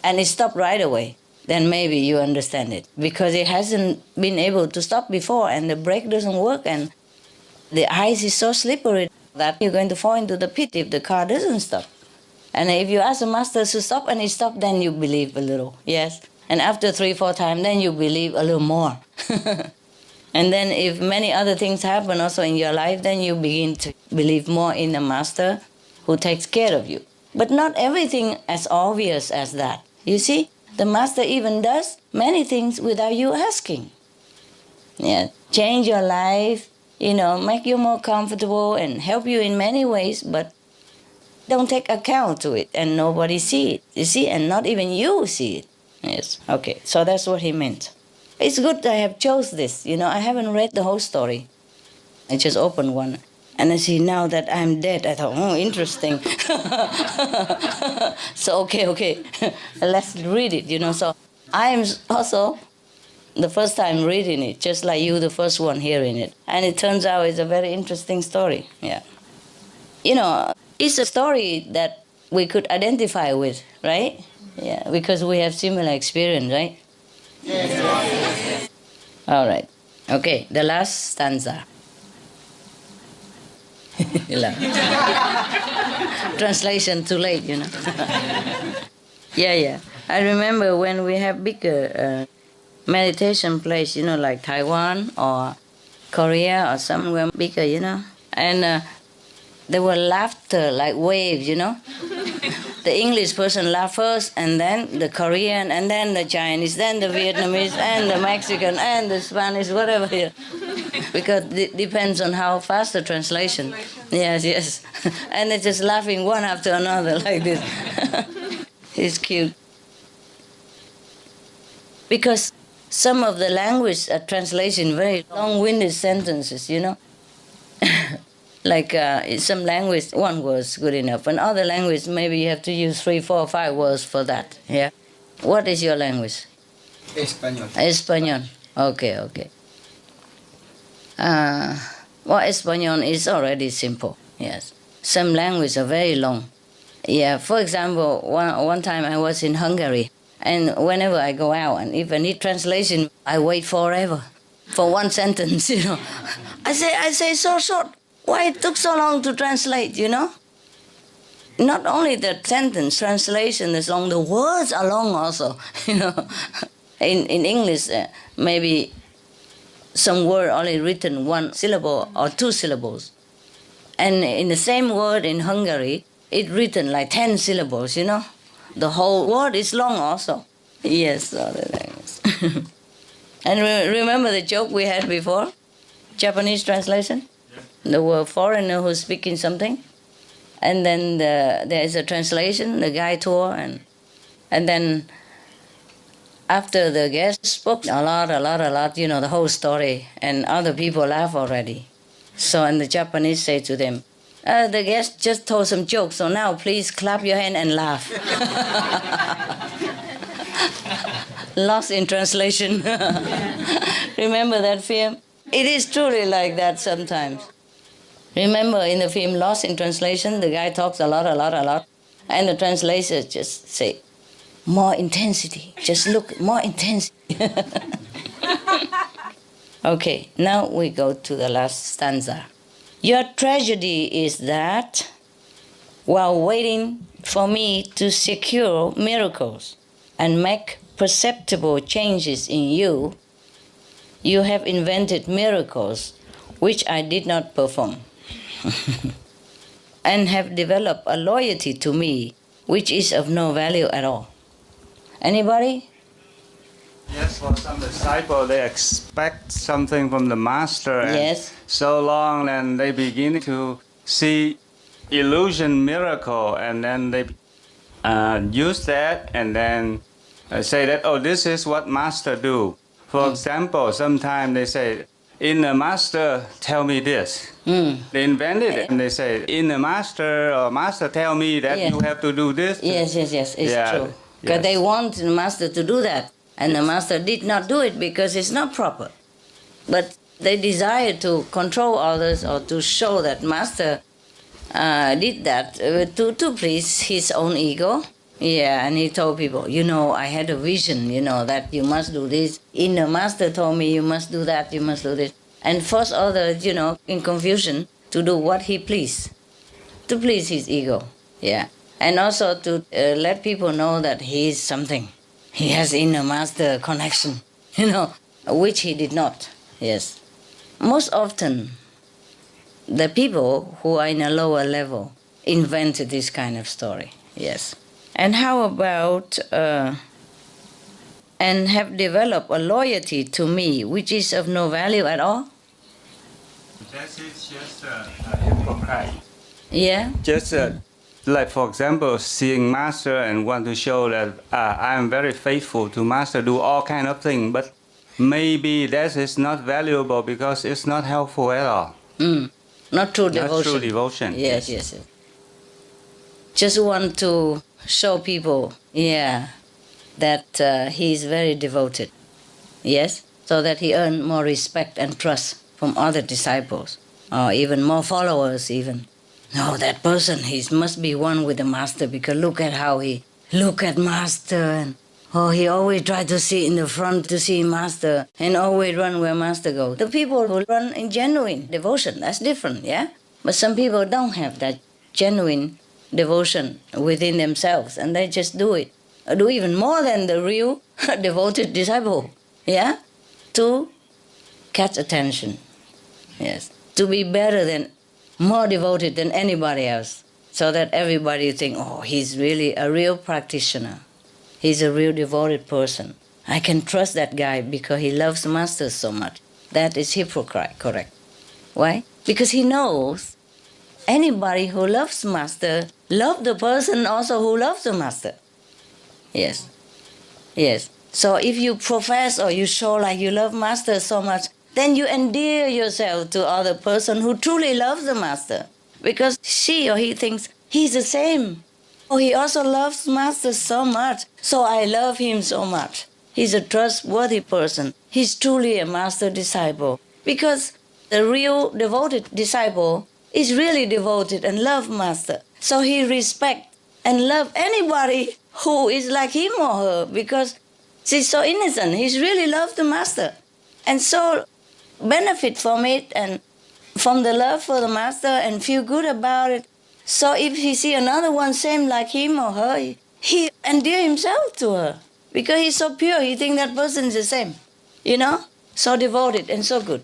and it stopped right away, then maybe you understand it. Because it hasn't been able to stop before, and the brake doesn't work, and the ice is so slippery that you're going to fall into the pit if the car doesn't stop. And if you ask the master to stop and it stopped, then you believe a little, yes? And after 3-4 times, then you believe a little more. And then if many other things happen also in your life, then you begin to believe more in the master who takes care of you. But not everything as obvious as that. You see, the master even does many things without you asking. Yeah, change your life, make you more comfortable and help you in many ways, but don't take account to it and nobody see it. You see, and not even you see it. Yes, okay, so that's what he meant. It's good I have chose this, I haven't read the whole story. I just opened one. And I see now that I'm dead, I thought, oh, interesting. So, okay, let's read it, So I am also the first time reading it, just like you, the first one hearing it. And it turns out it's a very interesting story, yeah. It's a story that we could identify with, right? Yeah, because we have similar experience, right? Yes. All right. Okay, the last stanza. Translation too late, Yeah. I remember when we have bigger meditation place, like Taiwan or Korea or somewhere bigger, and there were laughter like waves, The English person laugh first, and then the Korean, and then the Chinese, then the Vietnamese, and the Mexican, and the Spanish, whatever. Yeah. Because it depends on how fast the translation. Yes. And they're just laughing one after another like this. It's cute. Because some of the language translation very long-winded sentences, Like in some language, one word is good enough. In other language, maybe you have to use 3, 4, 5 words for that. Yeah. What is your language? Español. Español. Okay. Español is already simple. Yes. Some languages are very long. Yeah. For example, one time I was in Hungary, and whenever I go out, and if I need translation, I wait forever for one sentence. I say so short. Why it took so long to translate, Not only the sentence translation is long, the words are long also, In English, maybe some word only written 1 syllable or 2 syllables. And in the same word in Hungary, it's written like 10 syllables, The whole word is long also. Yes, other things. And remember the joke we had before? Japanese translation? There were foreigner who's speaking something, and then there is a translation, the guy tour, and then after the guest spoke a lot, the whole story, and other people laugh already. So, and the Japanese say to them, the guest just told some jokes, so now please clap your hand and laugh. Lost in translation. Remember that film? It is truly like that sometimes. Remember in the film Lost in Translation, the guy talks a lot, and the translator just say, more intensity, just look, more intensity. Okay, now we go to the last stanza. Your tragedy is that while waiting for me to secure miracles and make perceptible changes in you, you have invented miracles which I did not perform and have developed a loyalty to me which is of no value at all. Anybody? Yes, for some disciple, they expect something from the master, and Yes. so long, and they begin to see illusion miracle, and then they use that, and then say that, oh, this is what master do. For example, sometimes they say, inner master tell me this. They invented it, and they say, inner master or master tell me that Yeah. you have to do this. Yes, it's Yeah, true. Because yes. they want the master to do that, and the master did not do it because it's not proper. But they desire to control others or to show that master did that to please his own ego. Yeah, and he told people, you know, I had a vision, you know, that you must do this. Inner master told me you must do that, you must do this. And force others, you know, in confusion to do what he pleased, to please his ego. Yeah. And also to let people know that he is something. He has inner master connection, you know, which he did not. Yes. Most often, the people who are in a lower level invented this kind of story. Yes. And how about, and have developed a loyalty to me, which is of no value at all? That is just a hypocrite. Yeah? Just like, for example, seeing master and want to show that I am very faithful to master, do all kind of things, but maybe that is not valuable because it's not helpful at all. Not true Not devotion. true devotion. Yes. Just want to show people, yeah, that he is very devoted. Yes? So that he earn more respect and trust from other disciples, or even more followers even. No, that person, he must be one with the master, because look at how he look at master, and he always try to sit in the front to see master, and always run where master goes. The people who run in genuine devotion, that's different, yeah? But some people don't have that genuine devotion within themselves, and they just do it. Do even more than the real devoted disciple, yeah? To catch attention, yes. To be better than, more devoted than anybody else, so that everybody think, oh, he's really a real practitioner. He's a real devoted person. I can trust that guy because he loves master so much. That is hypocrite, correct. Why? Because he knows anybody who loves master loves the person also who loves the master. Yes. So if you profess or you show like you love master so much, then you endear yourself to other person who truly loves the master, because she or he thinks he's the same. Oh, he also loves master so much, so I love him so much. He's a trustworthy person. He's truly a master disciple, because the real devoted disciple is really devoted and love master. So he respect and love anybody who is like him or her, because she's so innocent. He's really love the master, and so benefit from it and from the love for the master and feel good about it. So if he see another one same like him or her, he endear himself to her because he's so pure. He think that person is the same, you know, so devoted and so good.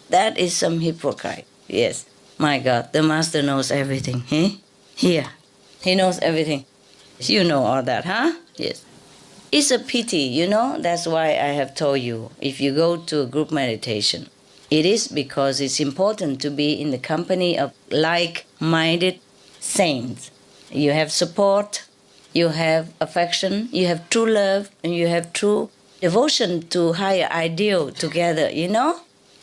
That is some hypocrite. Yes, my God, the master knows everything. Here, he knows everything. You know all that, huh? Yes. It's a pity, you know, that's why I have told you, if you go to a group meditation, it is because it's important to be in the company of like-minded saints. You have support, you have affection, you have true love, and you have true devotion to higher ideal together, you know?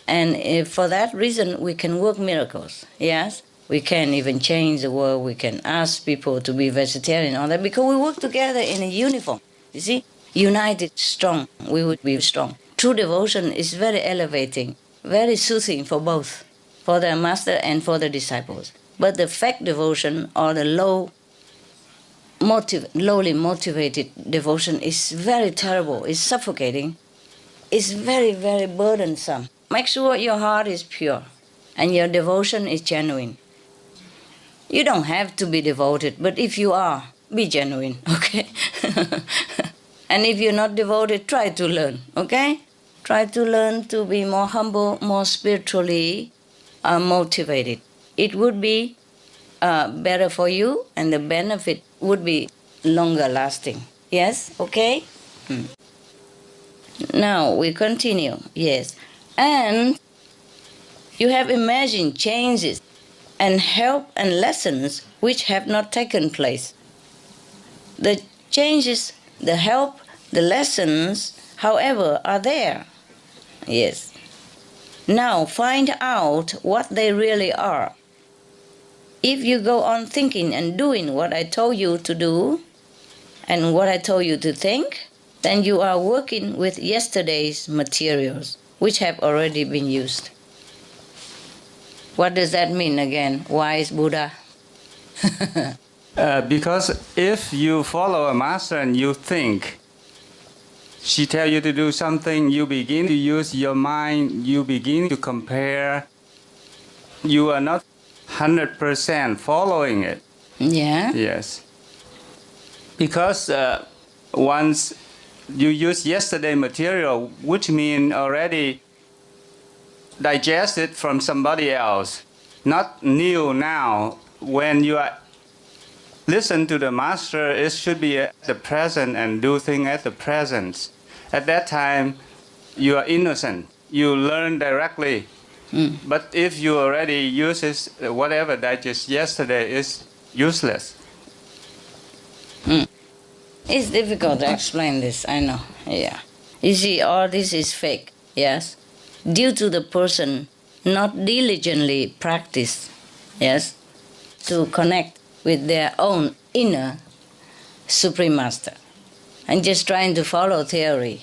And for that reason, we can work miracles, yes? We can even change the world, we can ask people to be vegetarian, all that, because we work together in a uniform. You see, united, strong, we would be strong. True devotion is very elevating, very soothing for both, for the master and for the disciples. But the fake devotion or the lowly motivated devotion is very terrible, it's suffocating, it's very, very burdensome. Make sure your heart is pure and your devotion is genuine. You don't have to be devoted, but if you are, be genuine, okay? And if you're not devoted, try to learn, okay? Try to learn to be more humble, more spiritually motivated. It would be better for you, and the benefit would be longer lasting. Yes, okay? Now we continue, yes. And you have imagined changes and help and lessons which have not taken place. The changes, the help, the lessons, however, are there. Yes. Now find out what they really are. If you go on thinking and doing what I told you to do and what I told you to think, then you are working with yesterday's materials, which have already been used. What does that mean again, wise Buddha? Because if you follow a master and you think, she tells you to do something, you begin to use your mind, you begin to compare, you are not 100% following it. Yeah? Yes. Because once you use yesterday material, which means already digested from somebody else, not new now. When you are listen to the master, it should be at the present and do things at the present. At that time, you are innocent. You learn directly. But if you already use it, whatever digest yesterday is useless. It's difficult to explain this, I know. Yeah. You see, all this is fake, yes? Due to the person not diligently practice, yes, to connect with their own inner Supreme Master, and just trying to follow theory.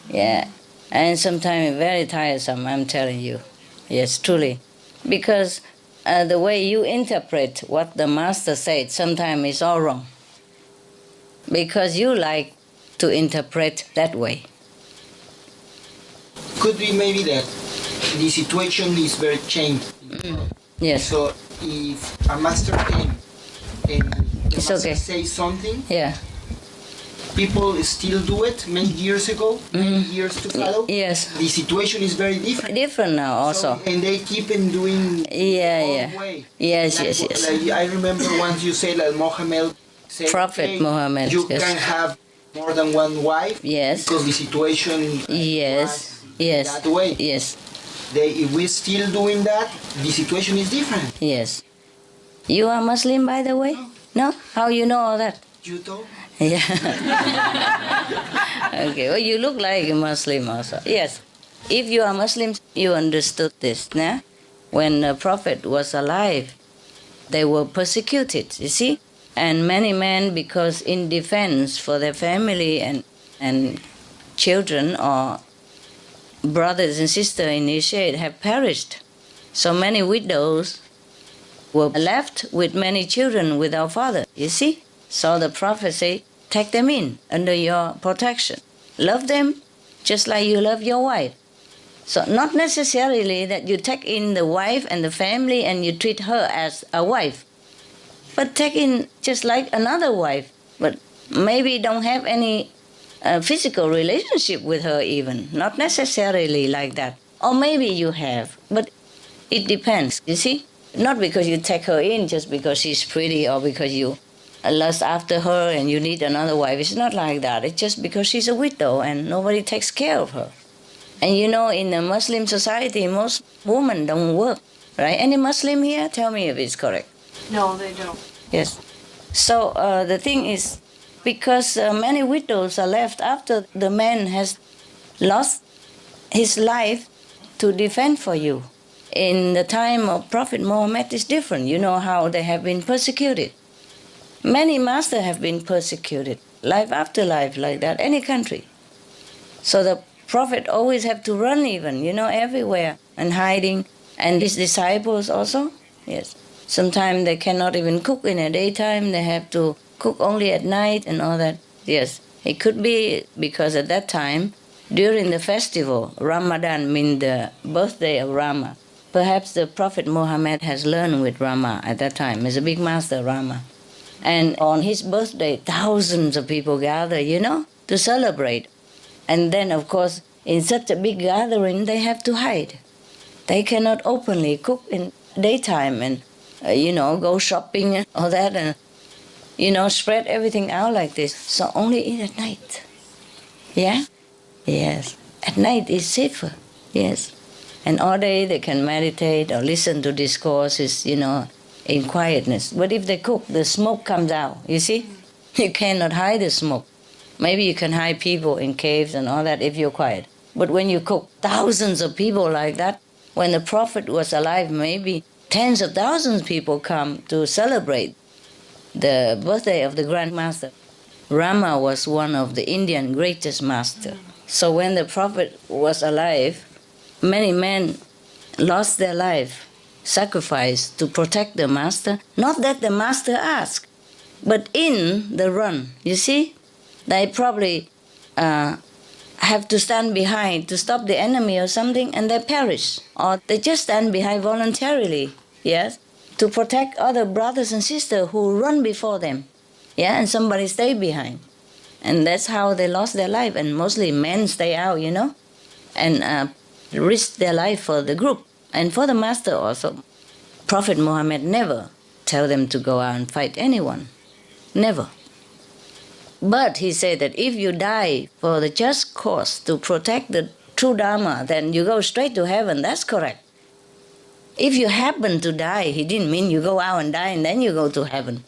Yeah. And sometimes very tiresome, I'm telling you. Yes, truly. Because the way you interpret what the Master said sometimes is all wrong. Because you like to interpret that way. Could be maybe that the situation is very changed. Yes. So if a master came and the It's master okay. says something, Yeah. people still do it many years ago, many years to follow. Yes. The situation is very different. Different now also. So, and they keep on doing Yeah, all yeah. way. Yes, Like, yes, yes. Like I remember once you said that Mohammed said, Prophet "Okay, Muhammad, you yes. can have more than one wife Yes. because the situation Yes. was Yes. that way. Yes. If we're still doing that, the situation is different. Yes. You are Muslim, by the way? No? How you know all that? You told? Yeah. Okay. Well, you look like a Muslim also. Yes. If you are Muslim, you understood this. Nah? When the Prophet was alive, they were persecuted, you see? And many men, because in defense for their family and children or brothers and sisters initiate have perished. So many widows were left with many children without father, you see? So the Prophet said, take them in under your protection. Love them just like you love your wife. So not necessarily that you take in the wife and the family and you treat her as a wife, but take in just like another wife, but maybe don't have any physical relationship with her even, not necessarily like that. Or maybe you have, but it depends, you see? Not because you take her in just because she's pretty or because you lust after her and you need another wife. It's not like that. It's just because she's a widow and nobody takes care of her. And you know, in a Muslim society, most women don't work, right? Any Muslim here? Tell me if it's correct. No, they don't. Yes. So the thing is, because many widows are left after the man has lost his life to defend for you. In the time of Prophet Muhammad, it's different. You know how they have been persecuted. Many masters have been persecuted, life after life, like that, any country. So the Prophet always have to run even, you know, everywhere and hiding. And his disciples also, yes. Sometimes they cannot even cook in the daytime. They have to cook only at night and all that. Yes, it could be because at that time, during the festival, Ramadan means the birthday of Rama. perhaps the Prophet Muhammad has learned with Rama at that time. He's a big master, Rama. And on his birthday, thousands of people gather, to celebrate. And then, of course, in such a big gathering, they have to hide. They cannot openly cook in daytime and, go shopping and all that and, spread everything out like this. So only eat at night. Yeah? Yes. At night is safer. Yes. And all day they can meditate or listen to discourses, in quietness. But if they cook, the smoke comes out, you see? You cannot hide the smoke. Maybe you can hide people in caves and all that if you're quiet. But when you cook thousands of people like that, when the Prophet was alive, maybe tens of thousands of people come to celebrate the birthday of the Grand Master. Rama was one of the Indian greatest masters. So when the Prophet was alive, many men lost their life, sacrificed to protect the master. Not that the master asked, but in the run, you see? They probably have to stand behind to stop the enemy or something, and they perish. Or they just stand behind voluntarily, yes, to protect other brothers and sisters who run before them. Yeah, and somebody stay behind. And that's how they lost their life. And mostly men stay out, and risk their life for the group and for the master also. Prophet Muhammad never tell them to go out and fight anyone. Never. But he said that if you die for the just cause to protect the true Dharma, then you go straight to heaven. That's correct. If you happen to die, he didn't mean you go out and die and then you go to heaven.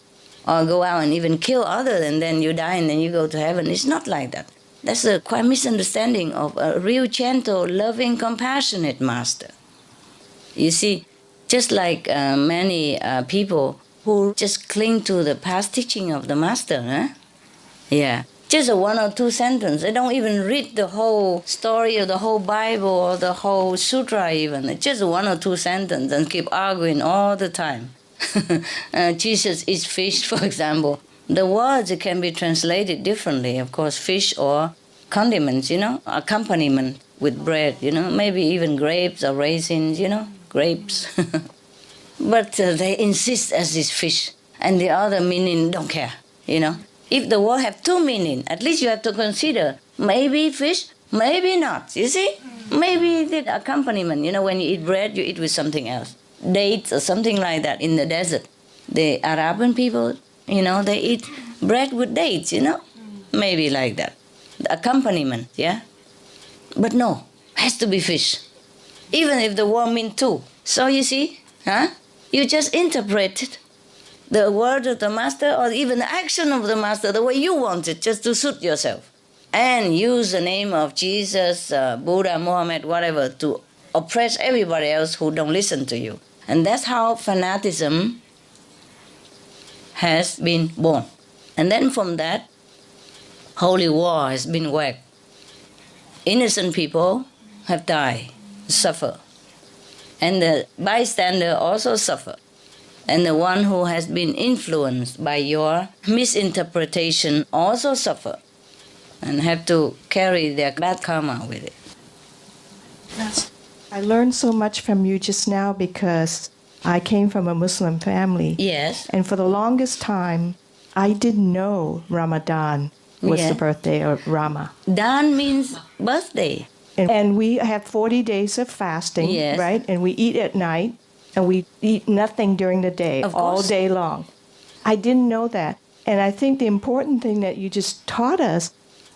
Or go out and even kill others and then you die and then you go to heaven. It's not like that. That's a quite misunderstanding of a real gentle, loving, compassionate master. You see, just like many people who just cling to the past teaching of the master, yeah, just a one or two sentences. They don't even read the whole story or the whole Bible or the whole sutra even. It's just one or two sentences and keep arguing all the time. Jesus eats fish, for example. The words can be translated differently, of course, fish or condiments, accompaniment with bread, maybe even grapes or raisins, grapes. But they insist as is fish, and the other meaning don't care, If the word have two meanings, at least you have to consider maybe fish, maybe not, you see? Maybe the accompaniment, when you eat bread, you eat with something else. Dates or something like that in the desert. The Arabian people, they eat bread with dates, Maybe like that. The accompaniment, yeah? But no, has to be fish. Even if the word means two. So you see, you just interpreted the word of the master or even the action of the master the way you want it, just to suit yourself. And use the name of Jesus, Buddha, Muhammad, whatever, to oppress everybody else who don't listen to you. And that's how fanaticism has been born. And then from that, holy war has been waged. Innocent people have died, suffer. And the bystander also suffer. And the one who has been influenced by your misinterpretation also suffer and have to carry their bad karma with it. Yes. I learned so much from you just now because I came from a Muslim family. Yes. And for the longest time, I didn't know Ramadan was the birthday of Rama. Dan means birthday. And we have 40 days of fasting, Yes. right? And we eat at night, and we eat nothing during the day, Of all course. day long. I didn't know that. And I think the important thing that you just taught us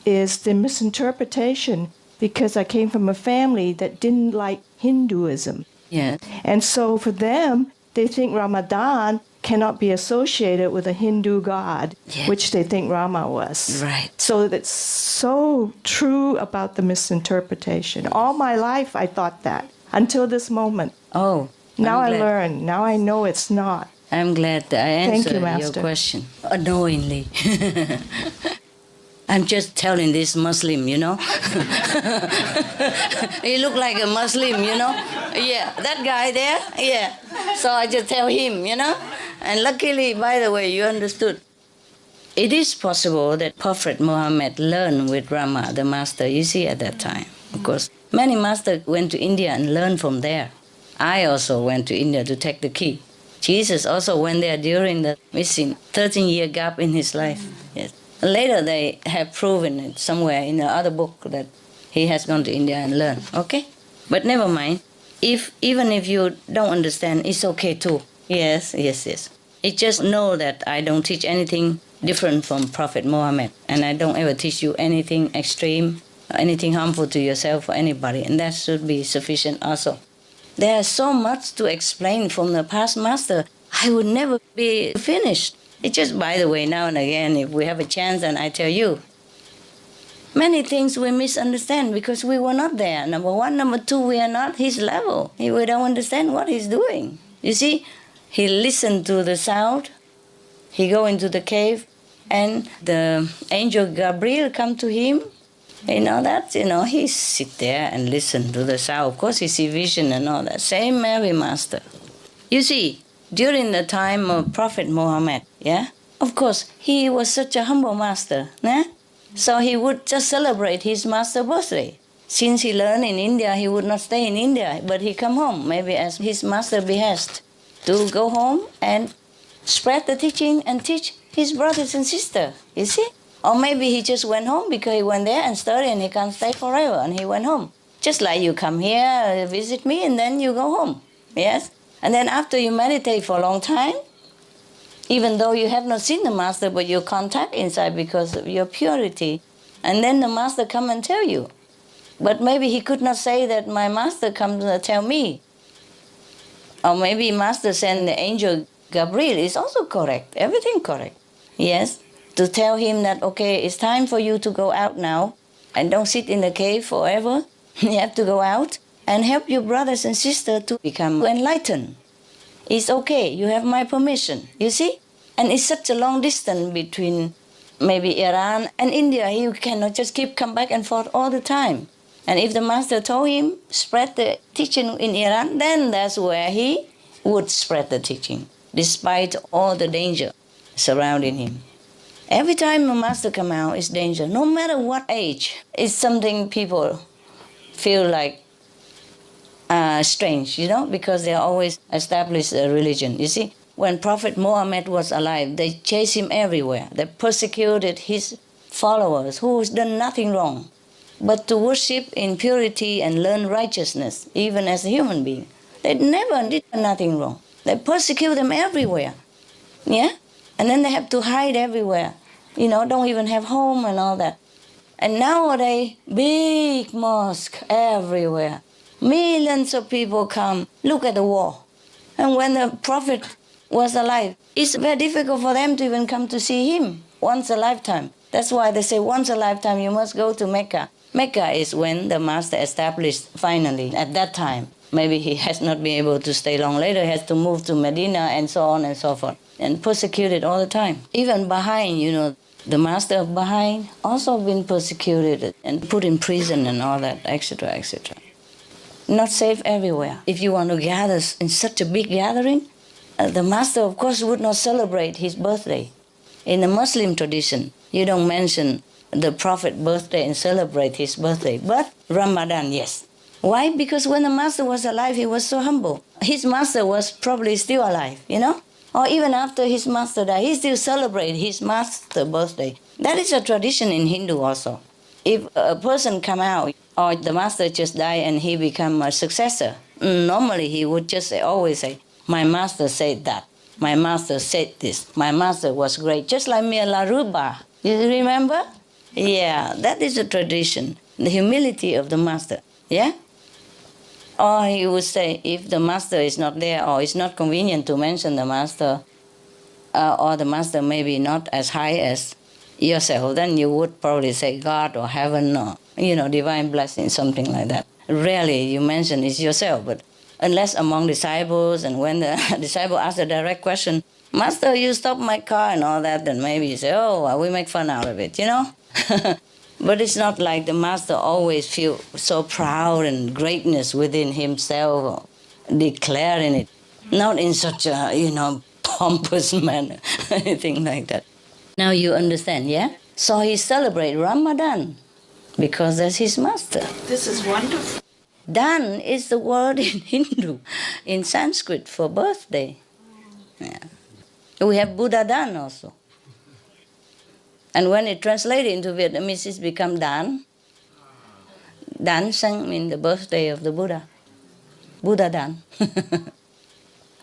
is the misinterpretation, because I came from a family that didn't like Hinduism. Yes. And so for them, they think Ramadan cannot be associated with a Hindu god, Yeah. which they think Rama was. Right. So that's so true about the misinterpretation. All my life I thought that, until this moment. Oh. Now I'm I glad. learn. Now I know it's not. I'm glad that I Thank answered you, your Master. question unknowingly. I'm just telling this Muslim, He look like a Muslim, Yeah, that guy there, yeah. So I just tell him, And luckily, by the way, you understood. It is possible that Prophet Muhammad learned with Rama, the master, you see, at that time. Of course, many masters went to India and learned from there. I also went to India to take the key. Jesus also went there during the missing 13-year gap in his life. Yes. Later they have proven it somewhere in the other book that he has gone to India and learned. Okay? But never mind. Even if you don't understand, it's okay too. Yes. It just know that I don't teach anything different from Prophet Muhammad, and I don't ever teach you anything extreme, anything harmful to yourself or anybody, and that should be sufficient also. There's so much to explain from the past master. I would never be finished. It's just, by the way, now and again, if we have a chance, and I tell you, many things we misunderstand because we were not there. Number one. Number two, we are not his level. We don't understand what he's doing. You see, he listened to the sound. He go into the cave, and the angel Gabriel come to him. He sit there and listen to the sound. Of course, he see vision and all that. Same Mary Master. You see, during the time of Prophet Muhammad, of course, he was such a humble master. So he would just celebrate his master's birthday. Since he learned in India, he would not stay in India, but he come home, maybe as his master behest, to go home and spread the teaching and teach his brothers and sisters, you see? Or maybe he just went home because he went there and studied and he can't stay forever, and he went home. Just like you come here, visit me, and then you go home, yes? And then after you meditate for a long time, even though you have not seen the master, but you contact inside because of your purity, and then the master come and tell you. But maybe he could not say that my master comes to tell me. Or maybe master send the angel Gabriel is also correct, everything correct. Yes, to tell him that, okay, it's time for you to go out now and don't sit in the cave forever. You have to go out and help your brothers and sisters to become enlightened. It's okay, you have my permission, you see? And it's such a long distance between maybe Iran and India. You cannot just come back and forth all the time. And if the master told him, spread the teaching in Iran, then that's where he would spread the teaching, despite all the danger surrounding him. Every time a master come out, it's danger, no matter what age. It's something people feel like strange, because they always establish a religion. You see, when Prophet Muhammad was alive, they chased him everywhere. They persecuted his followers who has done nothing wrong, but to worship in purity and learn righteousness, even as a human being. They never did nothing wrong. They persecute them everywhere. Yeah? And then they have to hide everywhere. Don't even have home and all that. And nowadays, big mosque everywhere. Millions of people come. Look at the wall. And when the Prophet was alive, it's very difficult for them to even come to see him once a lifetime. That's why they say once a lifetime you must go to Mecca. Mecca is when the master established finally at that time. Maybe he has not been able to stay long. Later he has to move to Medina and so on and so forth. And persecuted all the time. Even Baha'i, the master of Baha'i also been persecuted and put in prison and all that, etc., etc. Not safe everywhere. If you want to gather in such a big gathering, the master, of course, would not celebrate his birthday. In the Muslim tradition, you don't mention the Prophet's birthday and celebrate his birthday. But Ramadan, yes. Why? Because when the master was alive, he was so humble. His master was probably still alive, Or even after his master died, he still celebrated his master's birthday. That is a tradition in Hindu also. If a person come out, or the master just died and he become a successor, normally he would just always say, my master said that. My master said this. My master was great. Just like Mela Ruba. You remember? Yeah, that is a tradition. The humility of the master. Yeah? Or he would say, if the master is not there, or it's not convenient to mention the master, or the master may be not as high as yourself, then you would probably say God or heaven or, divine blessing, something like that. Rarely you mention it's yourself, but unless among disciples, and when the disciple asks a direct question, Master, you stopped my car and all that, then maybe you say, we make fun out of it, But it's not like the master always feel so proud and greatness within himself, declaring it. Not in such a, pompous manner, anything like that. Now you understand, yeah? So he celebrates Ramadan because that's his master. This is wonderful. Dan is the word in Hindu, in Sanskrit for birthday. Yeah. We have Buddha Dan also. And when it translated into Vietnamese, it's become Dan. Dan Sang means the birthday of the Buddha. Buddha Dan.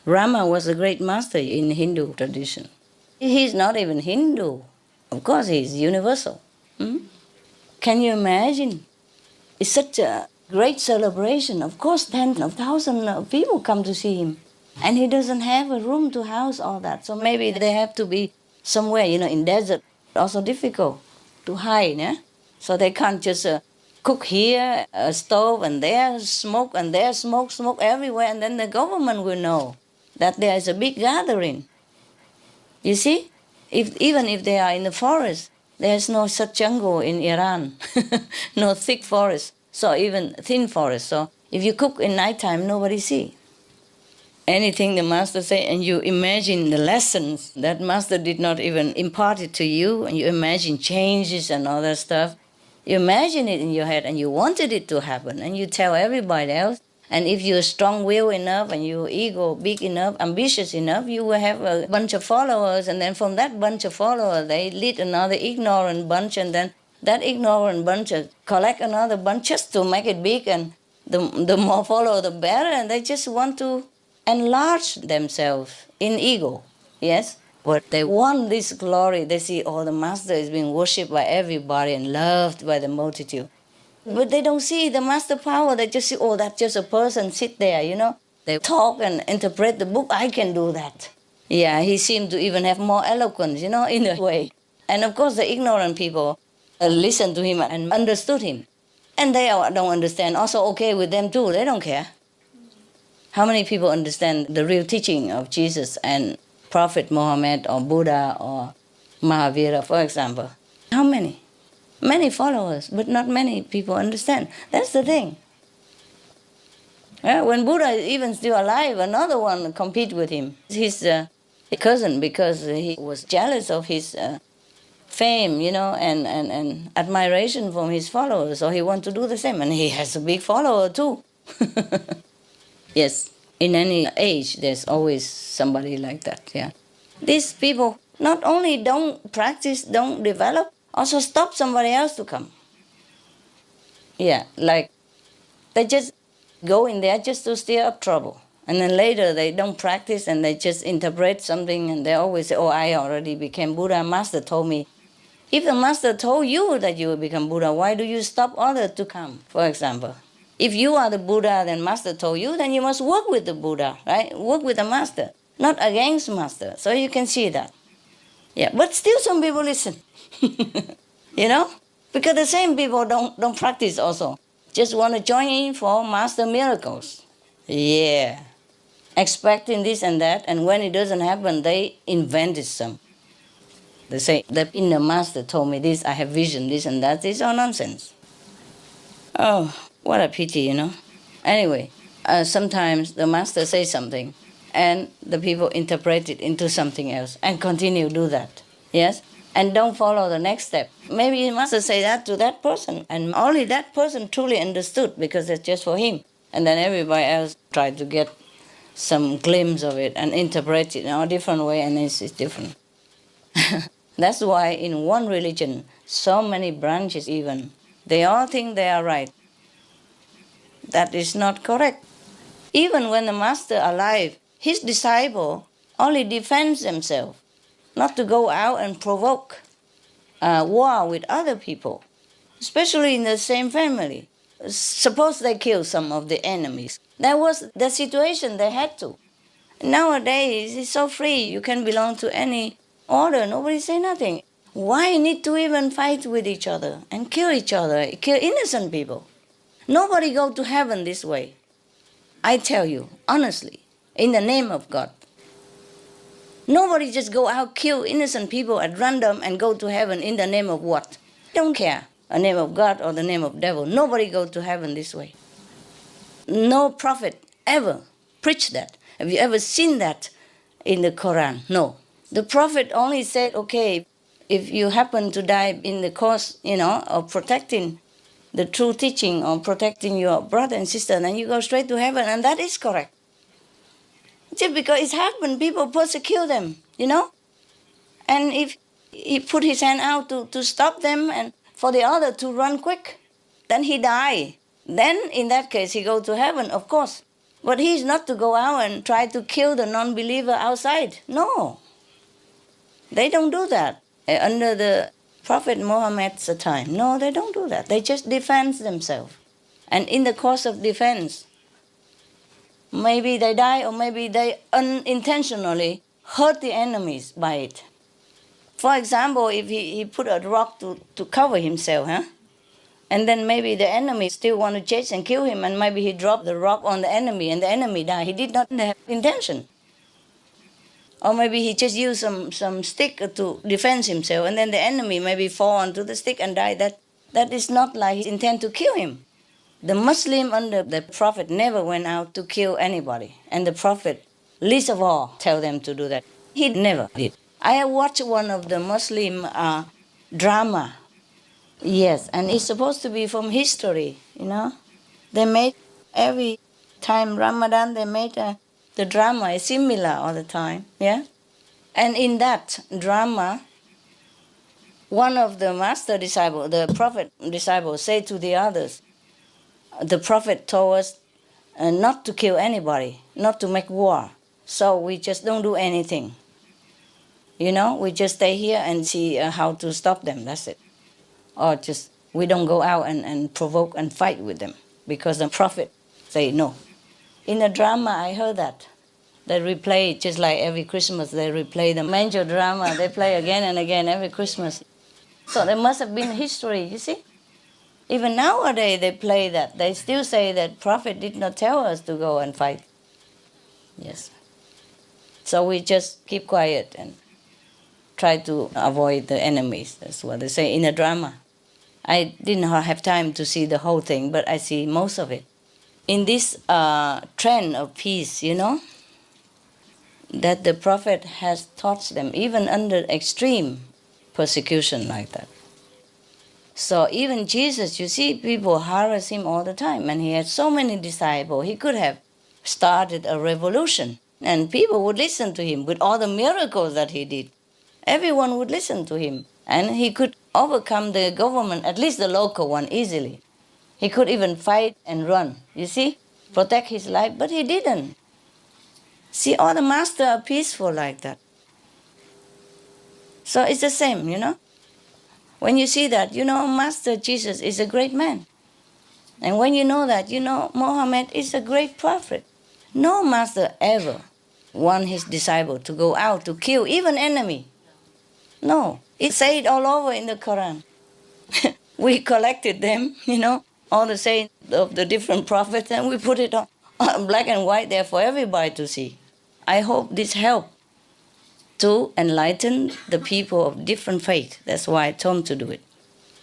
Rama was a great master in Hindu tradition. He's not even Hindu. Of course, he's universal. Can you imagine? It's such a great celebration. Of course, tens of thousands of people come to see him. And he doesn't have a room to house all that. So maybe they have to be somewhere, in desert. Also difficult to hide. So they can't just cook here, a stove, and there smoke, smoke everywhere. And then the government will know that there is a big gathering. You see? Even if they are in the forest, there's no such jungle in Iran. No thick forest. So even thin forest. So if you cook in nighttime, nobody see. Anything the master say, and you imagine the lessons that master did not even impart it to you, and you imagine changes and all that stuff. You imagine it in your head, and you wanted it to happen, and you tell everybody else. And if you're strong-willed enough, and your ego big enough, ambitious enough, you will have a bunch of followers, and then from that bunch of followers, they lead another ignorant bunch, and then that ignorant bunch collect another bunch just to make it big, and the more followers, the better, and they just want to enlarge themselves in ego, yes? But they want this glory. They see, the master is being worshipped by everybody and loved by the multitude. But they don't see the master power. They just see, that's just a person sit there, They talk and interpret the book. I can do that. Yeah, he seemed to even have more eloquence, in a way. And of course, the ignorant people listened to him and understood him. And they don't understand. Also okay with them too. They don't care. How many people understand the real teaching of Jesus and Prophet Muhammad or Buddha or Mahavira, for example? How many? Many followers, but not many people understand. That's the thing. When Buddha is even still alive, another one compete with him. His cousin, because he was jealous of his fame, and admiration from his followers. So he wants to do the same, and he has a big follower too. Yes, in any age, there's always somebody like that, yeah. These people not only don't practice, don't develop, also stop somebody else to come. Yeah, like they just go in there just to stir up trouble. And then later they don't practice and they just interpret something and they always say, I already became Buddha, Master told me. If the Master told you that you will become Buddha, why do you stop others to come, for example? If you are the Buddha, then Master told you, then you must work with the Buddha, right? Work with the Master, not against Master. So you can see that. Yeah, but still some people listen, because the same people don't practice also. Just want to join in for Master miracles. Yeah, expecting this and that, and when it doesn't happen, they invented some. They say, the inner Master told me this, I have vision, this and that. It's all nonsense. Oh, what a pity, Anyway, sometimes the Master says something, and the people interpret it into something else, and continue to do that, yes? And don't follow the next step. Maybe the Master say that to that person, and only that person truly understood, because it's just for him. And then everybody else tried to get some glimpse of it and interpret it in a different way, and it's different. That's why in one religion, so many branches even, they all think they are right. That is not correct. Even when the Master alive, his disciple only defends themselves, not to go out and provoke war with other people, especially in the same family. Suppose they kill some of the enemies. That was the situation they had to. Nowadays, it's so free. You can belong to any order. Nobody say nothing. Why need to even fight with each other and kill each other, kill innocent people? Nobody go to heaven this way. I tell you, honestly, in the name of God. Nobody just go out, kill innocent people at random and go to heaven in the name of what? Don't care, the name of God or the name of devil. Nobody go to heaven this way. No prophet ever preached that. Have you ever seen that in the Quran? No. The prophet only said, okay, if you happen to die in the cause, of protecting the true teaching of protecting your brother and sister, then you go straight to heaven, and that is correct. Just because it's happened, people persecute them, And if he put his hand out to stop them and for the other to run quick, then he die. Then in that case he go to heaven, of course. But he is not to go out and try to kill the non-believer outside. No. They don't do that under the Prophet Muhammad's time. No, they don't do that. They just defend themselves. And in the course of defense, maybe they die or maybe they unintentionally hurt the enemies by it. For example, if he put a rock to cover himself, and then maybe the enemy still want to chase and kill him, and maybe he dropped the rock on the enemy and the enemy died. He did not have intention. Or maybe he just used some stick to defend himself, and then the enemy maybe fall onto the stick and die. That is not like he intend to kill him. The Muslim under the Prophet never went out to kill anybody. And the Prophet, least of all, tell them to do that. He never did. I have watched one of the Muslim drama. Yes, and it's supposed to be from history, They made, every time Ramadan, they made the drama is similar all the time, yeah? And in that drama, one of the master disciples, the Prophet disciples, say to the others, the Prophet told us not to kill anybody, not to make war. So we just don't do anything. We just stay here and see how to stop them, that's it. Or just, we don't go out and provoke and fight with them. Because the Prophet say no. In the drama, I heard that. They replay it just like every Christmas. They replay the manger drama. They play again and again every Christmas. So there must have been history, you see. Even nowadays they play that. They still say that Prophet did not tell us to go and fight. Yes. So we just keep quiet and try to avoid the enemies. That's what they say in a drama. I didn't have time to see the whole thing, but I see most of it. In this trend of peace, that the Prophet has taught them, even under extreme persecution like that. So even Jesus, you see, people harass him all the time, and he had so many disciples. He could have started a revolution, and people would listen to him with all the miracles that he did. Everyone would listen to him, and he could overcome the government, at least the local one, easily. He could even fight and run, you see, protect his life, but he didn't. See, all the masters are peaceful like that. So it's the same, When you see that, Master Jesus is a great man. And when you know that, Muhammad is a great prophet. No master ever want his disciple to go out to kill even enemy. No, it's said all over in the Quran. We collected them, all the sayings of the different prophets, and we put it on black and white there for everybody to see. I hope this helped to enlighten the people of different faith. That's why I told them to do it.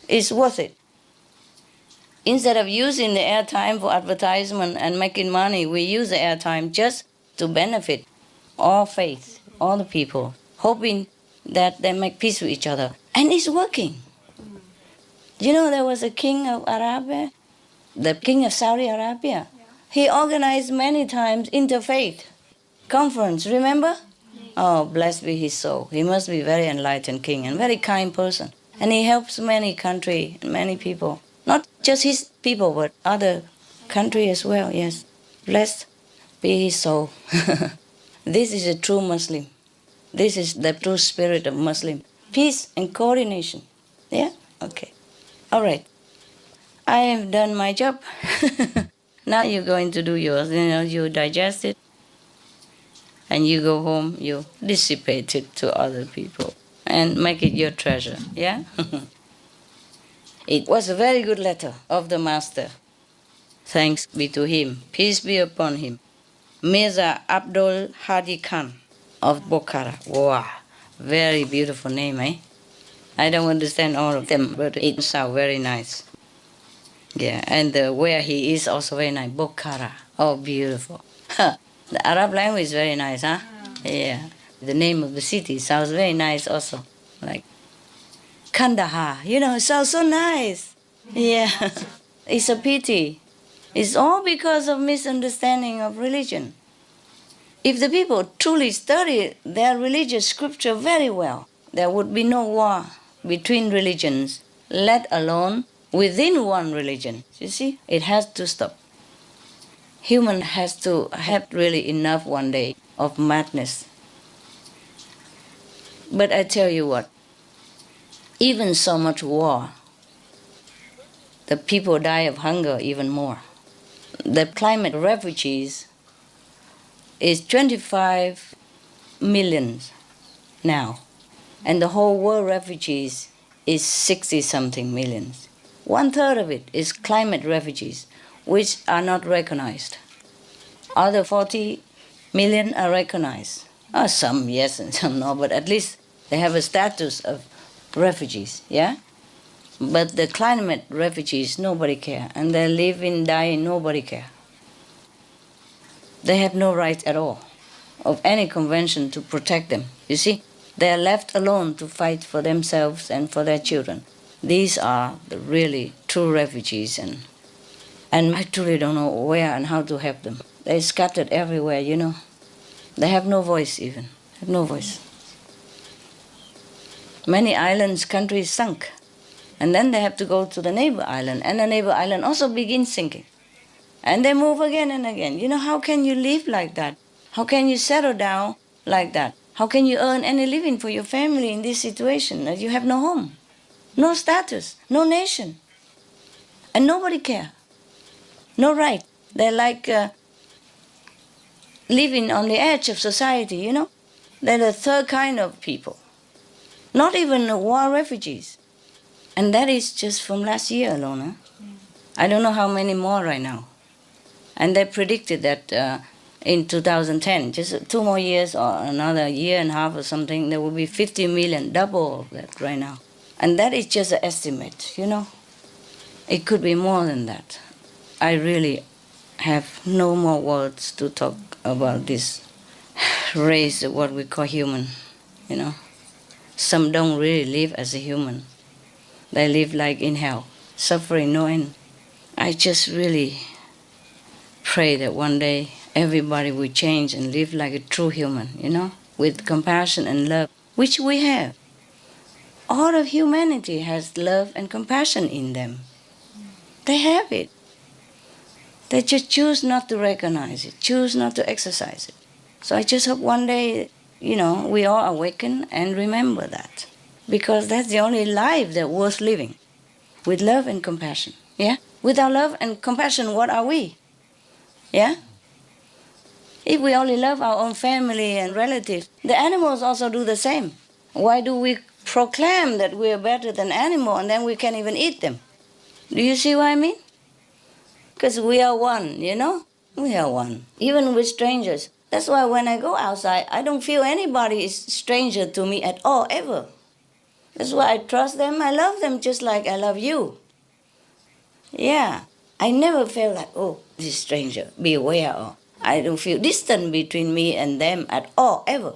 It's worth it. Instead of using the airtime for advertisement and making money, we use the airtime just to benefit all faith, all the people, hoping that they make peace with each other. And it's working. There was a king of Arabia, the king of Saudi Arabia. He organized many times interfaith conference, remember? Oh, blessed be his soul. He must be a very enlightened king and very kind person. And he helps many countries and many people. Not just his people, but other countries as well, yes. Blessed be his soul. This is a true Muslim. This is the true spirit of Muslim. Peace and coordination. Yeah? Okay. All right. I have done my job. Now you're going to do yours. You digest it. And you go home, you dissipate it to other people and make it your treasure, yeah? It was a very good letter of the Master. Thanks be to him. Peace be upon him. Mirza Abdul Hadi Khan of Bokhara. Wow, very beautiful name, eh? I don't understand all of them, but it sounds very nice. Yeah, and where he is also very nice. Bokhara. Oh, beautiful. The Arab language is very nice, huh? Yeah. The name of the city sounds very nice also. Like Kandahar. It sounds so nice. Yeah. It's a pity. It's all because of misunderstanding of religion. If the people truly study their religious scripture very well, there would be no war between religions, let alone within one religion. You see, it has to stop. Human has to have really enough one day of madness. But I tell you what, even so much war, the people die of hunger even more. The climate refugees is 25 million now, and the whole world refugees is 60-something millions. 1/3 of it is climate refugees, which are not recognized. Other 40 million are recognized. Some yes and some no, but at least they have a status of refugees, yeah? But the climate refugees, nobody care. And they live in dying, nobody care. They have no right at all of any convention to protect them. You see, they are left alone to fight for themselves and for their children. These are the really true refugees, and I truly don't know where and how to help them. They're scattered everywhere, you know. They have no voice even, have no voice. Many islands, countries sunk. And then they have to go to the neighbor island, and the neighbor island also begins sinking. And they move again and again. You know, how can you live like that? How can you settle down like that? How can you earn any living for your family in this situation that you have no home, no status, no nation, and nobody care, no right? They're like living on the edge of society, you know? They're the third kind of people, not even war refugees. And that is just from last year alone. Huh? I don't know how many more right now. And they predicted that in 2010, just 2 more years or another year and a half or something, there will be 50 million, double of that right now. And that is just an estimate, you know. It could be more than that. I really have no more words to talk about this race, what we call human, you know. Some don't really live as a human. They live like in hell, suffering no end. I just really pray that one day everybody will change and live like a true human, you know, with compassion and love, which we have. All of humanity has love and compassion in them. They have it. They just choose not to recognize it, choose not to exercise it. So I just hope one day, you know, we all awaken and remember that. Because that's the only life that's worth living, with love and compassion, yeah? Without love and compassion, what are we? Yeah? If we only love our own family and relatives, the animals also do the same. Why do we proclaim that we are better than animals and then we can't even eat them? Do you see what I mean? Because we are one, you know? We are one, even with strangers. That's why when I go outside, I don't feel anybody is stranger to me at all, ever. That's why I trust them. I love them just like I love you. Yeah. I never felt like, oh, this stranger, be aware. Or I don't feel distant between me and them at all, ever.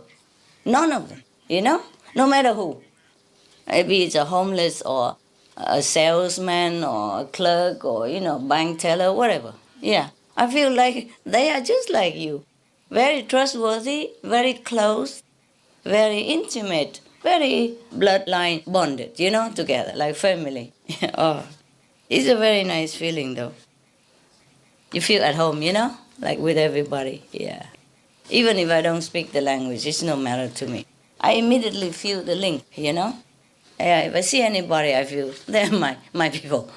None of them, you know? No matter who. Maybe it's a homeless or a salesman or a clerk or, you know, bank teller, whatever. Yeah. I feel like they are just like you. Very trustworthy, very close, very intimate. Very bloodline bonded, you know, together, like family. Oh, it's a very nice feeling, though. You feel at home, you know, like with everybody, yeah. Even if I don't speak the language, it's no matter to me. I immediately feel the link, you know. Yeah, if I see anybody, I feel they're my people.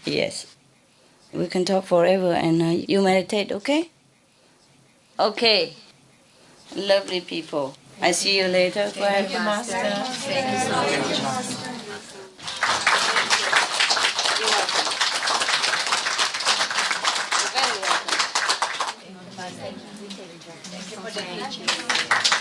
Yes. We can talk forever and you meditate, okay? Okay. Lovely people. I see you later. Thank you, Master. Thank you so much, Master. You're welcome. You're very welcome. Thank you for the teaching.